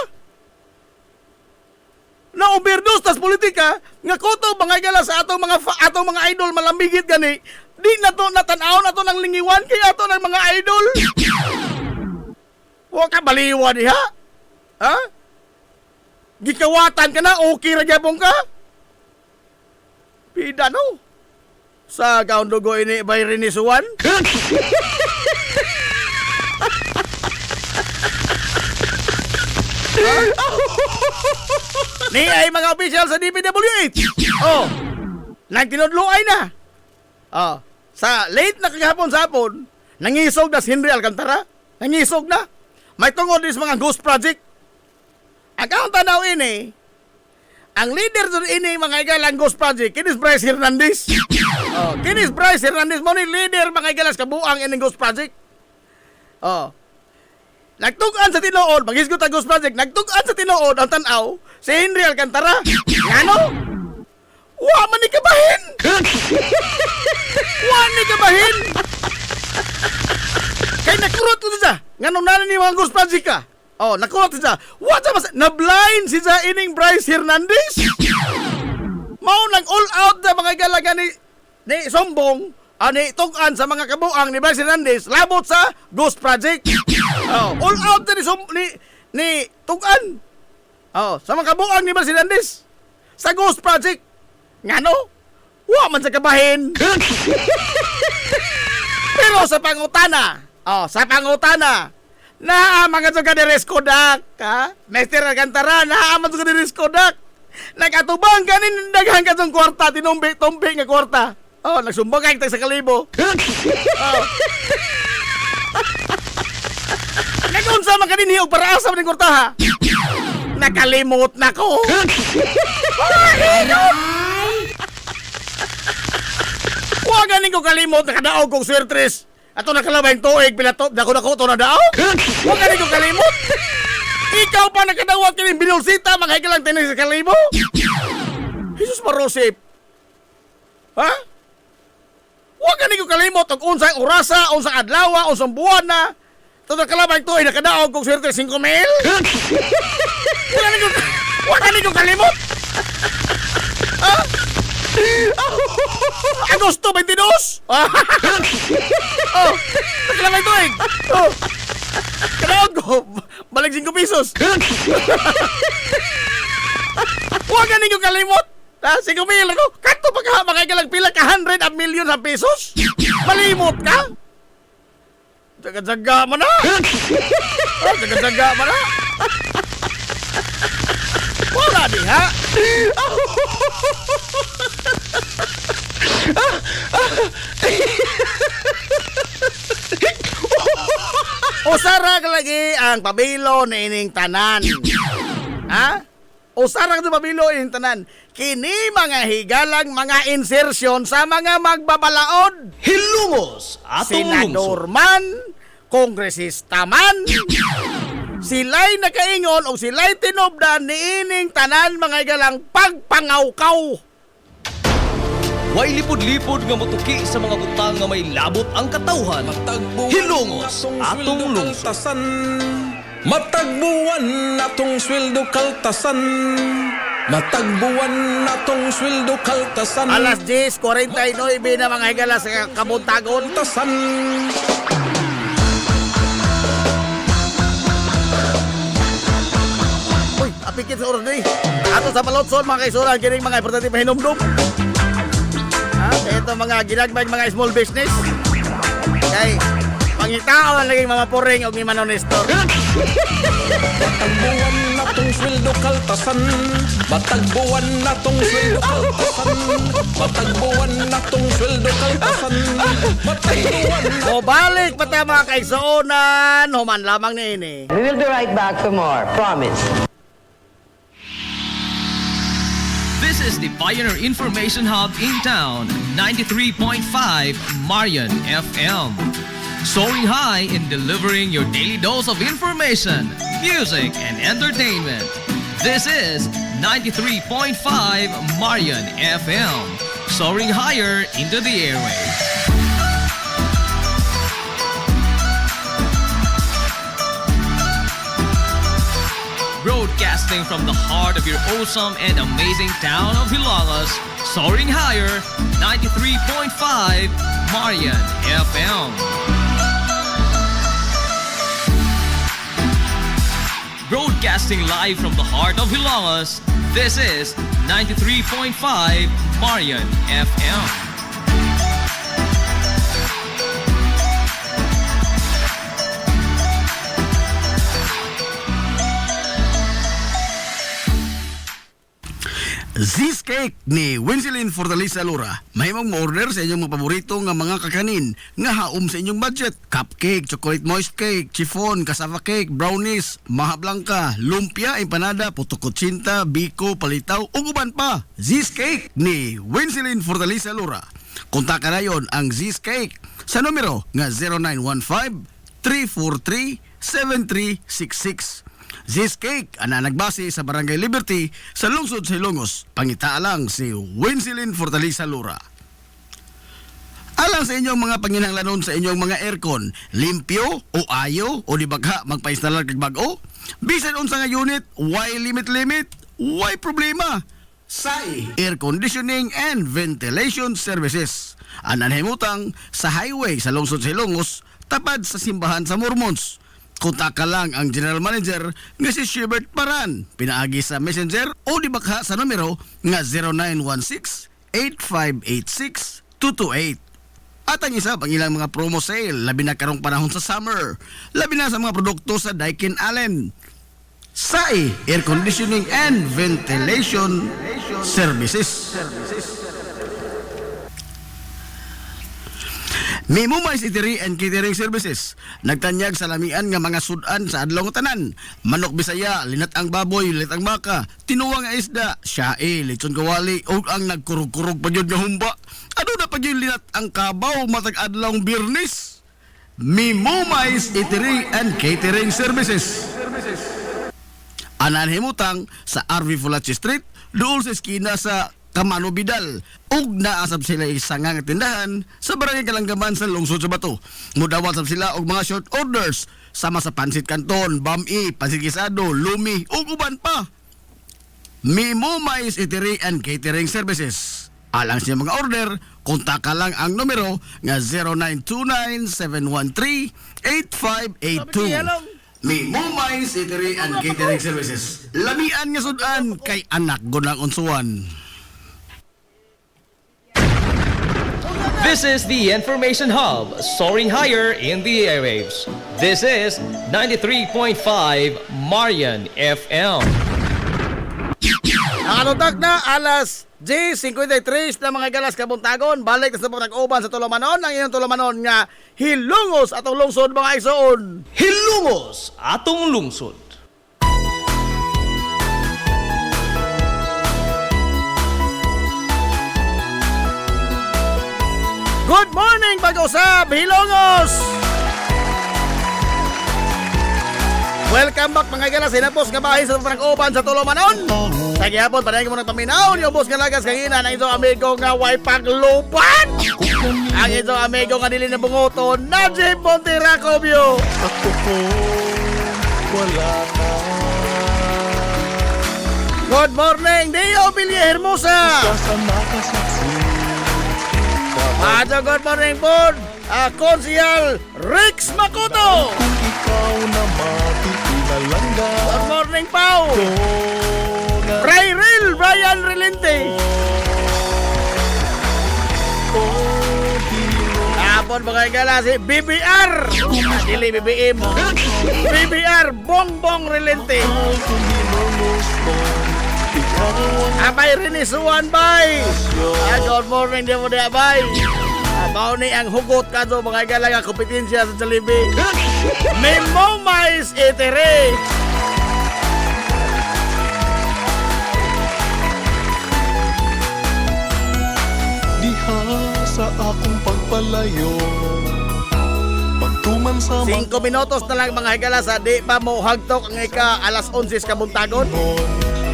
Na overdose tas politika nga kuto mga igala sa atong mga idol malambigit gani. Di na to natanaw na to ng lingiwan kaya to ng mga idol. Wa ka baliwa diha. Ha? Gikawatan ka na, okay ra gyapon ka. Pida no. Sa kaundugo ini bay rinisuan. Ni ay mga official sa DPWH. Oh. Nagtinudluay na. Oh. Sa late na kagahapon sa hapon, nangisog na si Henry Alcantara. Nangisog na. May tungod is mga ghost project. Ang tanaw ini, ang leader sa ini mga igalang ghost project, kinis Bryce Hernandez. Oh, kinis Bryce Hernandez mo ni leader mga igalas kabuang ining ghost project. Oh. Nagtugan sa tinuod, maghisgot ang ghost project, nagtugan sa tinuod ang tanaw si Henry Alcantara. Ngano? Wa man ni kabahin. Wa ni kabahin. Kay nakurot ko siya. Nganong nanan ni mga ghost project ka? Oh, nakurot siya. What sa na-blind siya ining Bryce Hernandez. Mao nang all out na mga galaga ni Sombong, ni tugan sa mga kabuang ni Bryce Hernandez labot sa Ghost Project. Oh, all out na ni tugan. Oh, sa mga kabuang ni Bryce Hernandez sa Ghost Project. Ngano? Wa man sa kabahin. Pero sa pangutana, mga suka ni Reskodak, ha? Mr. Alcantara, mga suka ni Reskodak. Nagkatubang ka nin daghang ka sa kwarta, tinumbi nga kwarta. Oh, nagsumbong ka sa kalibo. Oh. Nagunsa man ka din hiyog para asam ng kwarta, ha? Nakalimot na ko. Huwag ganing ko kalimot, nakadaog kong swertres. Ato nakalabay yung tuig, pilatop, dako to na daog. Huwag ganing ko kalimot. Ikaw pa nakadawat ka ng binulsita, maghagilang tinig sa kalibo. Jesus Marosip. Ha? Huwag ganing ko kalimot, ang unsang orasa, unsang adlawa, unsang buwan na. Ito nakalabay yung tuig, nakadaog kong swertres 5,000. Huwag ganing ko kalimot. Ha? Agosto 22. Oh, nakalamay tuig. Oh, kalaog ko. Oh, balik 5 pesos. Huwag ka ninyo kalimot. 5 mil ako. Kato pa ka, makakalang pila ka 100 of millions of pesos. Malimot ka? Jaga-jaga mo na. Oh, jaga-jaga mo na. Wala di ha? Usara ka lagi ang pabilo na ining tanan. Ha? Usara ka sa pabilo ining tanan. Kini mga higalang mga insertion sa mga magbabalaod. Hilungos atong Senador lungsod. man, kongresista man, sila'y nakaingon o sila'y tinobdan ni ining tanan mga higalang pagpangawkaw. Way lipod-lipod nga motuki sa mga butang nga may labot ang katawhan. Hilungos atong lungsod. Matagbuwan natong sweldo kaltasan. Matagbuwan natong sweldo kaltasan. Alas 10:49 na mga higala sa kabuntagon. Kaltasan. Uy, apikit sa oras ni. Ato sa balotson mga kaisuran kining mga importante pahinumdum. Ha, ito mga ginagbay mga small business. Kay pangitao ang naging mga puring og ni Manong Nestor. Matagbuwan natong sweldo kaltasan. Matagbuwan natong sweldo kaltasan. Matagbuwan natong sweldo kaltasan. Matagbuwan. O balik pa tayo mga kaisuran. Human lamang ni ini. We will be right back for more. Promise. This is the Pioneer Information Hub in town, 93.5 Marian FM. Soaring high in delivering your daily dose of information, music, and entertainment. This is 93.5 Marian FM. Soaring higher into the airwaves. Broadcasting from the heart of your awesome and amazing town of Hilangas, soaring higher, 93.5 Marian FM. Broadcasting live from the heart of Hilangas, this is 93.5 Marian FM. Zis Cake ni Winsilin Fortaleza Lura. Mahimong mo-order sa inyong mga paborito nga mga kakanin nga haom sa inyong budget. Cupcake, chocolate moist cake, chiffon, cassava cake, brownies, maha blanca, lumpia, empanada, puto kutsinta, biko, palitaw, ug uban pa. Zis Cake ni Winsilin Fortaleza Lura. Kontak na yon ang Zis Cake sa numero nga 0915-343-7366. Zis Cake, ana nagbase sa Barangay Liberty sa lungsod sa Ilongos. Pangitaa lang si Winsilin Fortaleza Lura. Alang sa inyong mga panginahanglanon sa inyong mga aircon, limpyo o ayo o di bagha magpa-installer kag bag-o? Bisan unsa nga unit, why limit, why problema? SAI Air Conditioning and Ventilation Services. Anan himutang sa highway sa lungsod sa Ilongos, tapad sa simbahan sa Mormons. Kontak ka lang ang General Manager nga si Shubert Paran. Pinaagi sa Messenger o di bakha sa numero nga 0916-8586-228. At ang isa pang ilang mga promo sale, labi na karong panahon sa summer, labi na sa mga produkto sa Daikin Allen. SAI Air Conditioning and Ventilation Services. Mimumais Eatery and Catering Services. Nagtanyag sa lamian nga mga sudan sa adlaw nga tanan. Manok Bisaya, linat ang baboy, linat ang baka, tinuwa nga isda, syae, lechon kawali, o ang nagkurug-kurug pa yun nga humba. Ano na pa yun linat ang kabaw matag adlaw Biyernes? Mimumais Eatery and Catering Services. Anan himutang sa RV Fulachi Street, dool sa eskina sa Kamano Bidal. Ug naasab sila isang nga tindahan sa Barangay Kalanggaman sa lungsod sa Bato. Mudawat sab sila og mga short orders sama sa Pansit Canton, Bami, Pansit Gisado, Lumi ug uban pa. Mimumais Eatery and Catering Services. Alang siya mga order, kontak ka lang ang numero nga 0929-713-8582. ni Mumay Eatery and Catering Services. Lamian nga sudan kay anak gunang unsuan. This is the Information Hub, soaring higher in the airwaves. This is 93.5 Marian FM. Nakalutak na alas G53 na mga galas kabuntagon. Balik na sa pag-uban sa Tulumanon. Ang iyong Tulumanon nga hilungos atong lungsod mga igsoon. Hilungos atong lungsod. Good morning, pag-usab, Hilongos! Welcome back mga galas, hinapos nga bahay sa pag-uban sa Tulumanon. Sa gihapon, panayin mo ng paminaw, niubos nga lagas kangina ng isang amigo nga way paglupan. Ang isang amigo nga dili na bungoton, Najib Monterracobio. Ako po, wala na. Good morning, Dio Villa Hermosa. Sa nakasaksi. Majo, good morning po. Konsihal Rex Makoto. Kung ikaw na matitilalangga. Good morning, Pau. Rayril Brian Relente. Tapon mga igala si BBR. Dili BBM. BBR Bongbong Relente. Abay Rinisuan bay. Good morning din mo di abay. Mao ni ang hugot ka do mga igala nga kompetensya sa Jollibee. Memo Mais Eatery. Diha sa akong pagpalayo. Pagtuman sa 5 minutos na lang mga higala sa di pa mo hagtok ang ika alas 11 kabuntagon.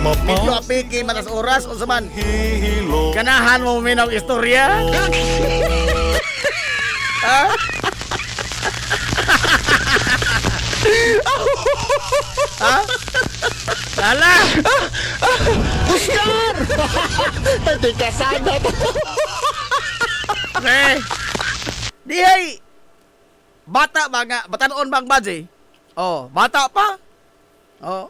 Medyo apiki matas oras o saman. Hihilo. Ganahan mo minaw istorya. Ha? Ha? Lala! Oscar! Hindi ka sana to. Pre! Di ay! Bata ba nga? Batanon bang badge? Oh, bata pa? Oh.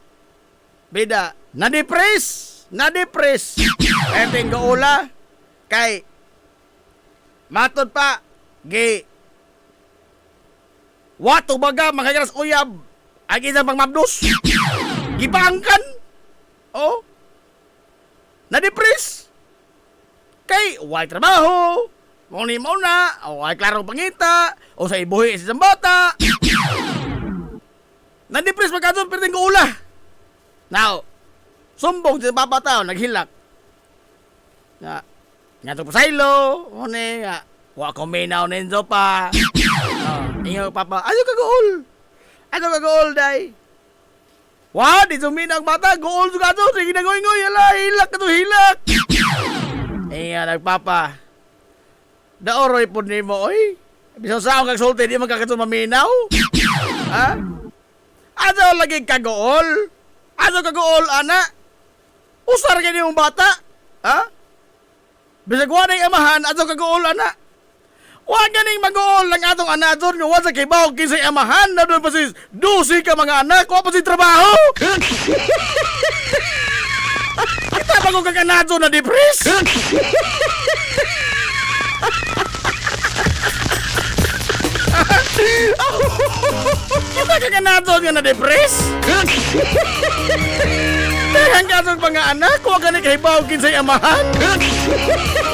Bida. Na-depress! Na-depress! Eting gaula. Kay matod pa. Gi. Wato baga mga galas uyab. Agi na pang mabdos. Gibangkan. Oh. Na-depress. Kay way trabaho. Muni mo na. O ay klarong pangita. O sa ibuhi sa bata. Na-depress magkadon pero ting gaula. Now, sumbong sa babataw, naghilak. Nga to pa saylo, muni nga. Wa ko minaw ninyo pa. Inyo papa, ayo ka gool. Ayo ka gool, day. Wa, di suminaw ang bata, gool suga to. Sige na ngoy-ngoy, ala, hilak ka to, hilak. Inyo nagpapa. Daoroy po ni mo, oy. Bisang saan kang sulti, di magkakato maminaw. Ha? Ayo lagi ka gool. Ayo ka gool, anak. Usar ka niyong bata. Ha? Bisag wa na amahan, ato kagool, anak. Huwag ganing mag-uol lang atong anak doon nga wasa kay Bawag kinsay amahan na doon pa si 12 ka mga anak. Huwag pa si trabaho. Kita ba kong kaganadzo na depress? Kita kaganadzo nga na depress? Dahan ka doon pa nga anak. Huwag ganing kay Bawag kinsay amahan.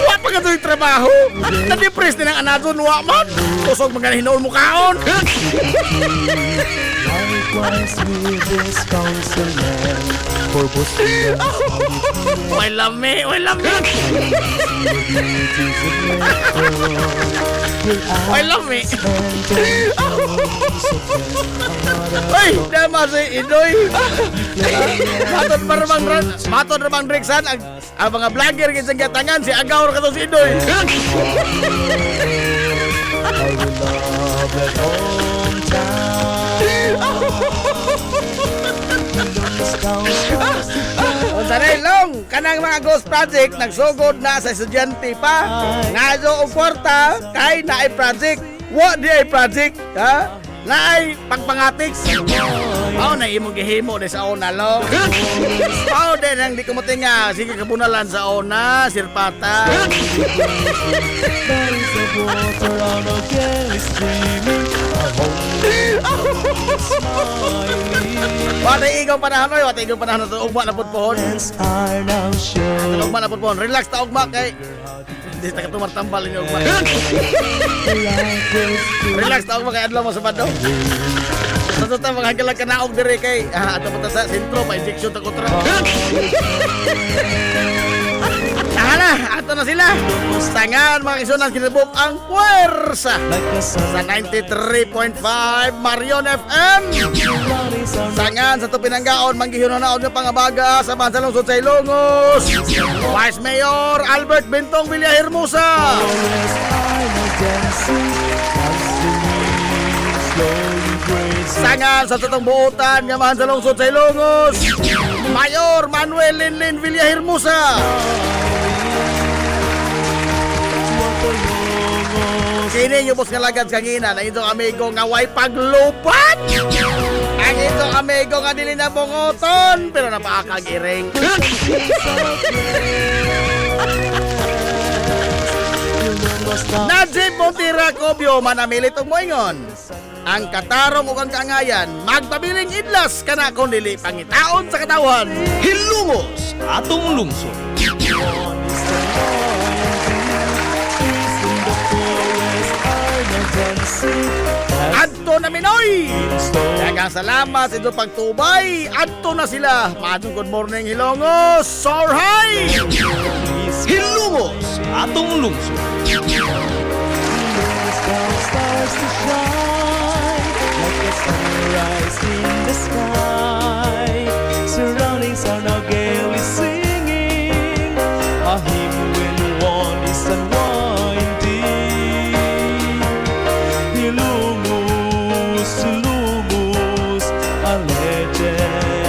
Huwag pa ka doon yung trabaho. Na-depress din ang anak doon. Huwag man. Kusog mga hinoon mo kaon. Likewise with this counselman for boasting Uy, lami. Uy, lami. Uy, lami. Uy, dama si Idoy. Matod ramang Rexan ang mga vlogger kisang gatangan si Agaw ka to si Idoy. I will love that Sanay long, kanang mga ghost project nagsugod na sa estudyante pa. Nga do og kwarta kay naay project. Wa di ay project, ha? Naay pagpangatik. Mao na imong gihimo di sa una lo. Mao din ang di ko motinga. Sige kabunalan sa una, sirpata. There is a water on a girl is screaming. A home smiling. Wala igaw panahon oy, wala igaw panahon to ugma na pud pohon. Friends are now showing. Ugma na pud pohon. Relax ta ugma kay di ta katumartambal ni ugma. Relax ta ugma kay adlaw mo sa bado. Sa tota mga galag ka naog dire kay ato pa ta sa sentro pa injection ta kontra. Tara, ato na sila. Tangan mga kisunan kinabuk ang puwersa sa 93.5 Marion FM. Tangan sa tupinanggaon manggihunaon ng pangabaga sa bansa lungsod sa Ilongos. Vice Mayor Albert Bentong Villahermosa. Tangan sa tutong buutan nga mahan sa lungsod sa Ilongos. Mayor Manuel Linlin Villahermosa. Kini yung bus nga lagad kangina na itong amigo nga way paglupat. Ang itong amigo nga dili na bungoton pero napakagiring. Najib Montira Cobio manamilit og moingon. Ang katarong ug ang kaangayan magpabiling idlas kana kon dili pangitaon sa katawhan. Hilumos atong lungsod. Adto na Minoy! Dagang salamat sa inyong pagtubay. Adto na sila. Maadong good morning Hilongos. Soar high! Hilumos atong lungsod. Stars to shine like a sunrise in the sky. Surroundings are now gaily singing a hymn when one is unwinding. Ilumos, Ilumos, a legend.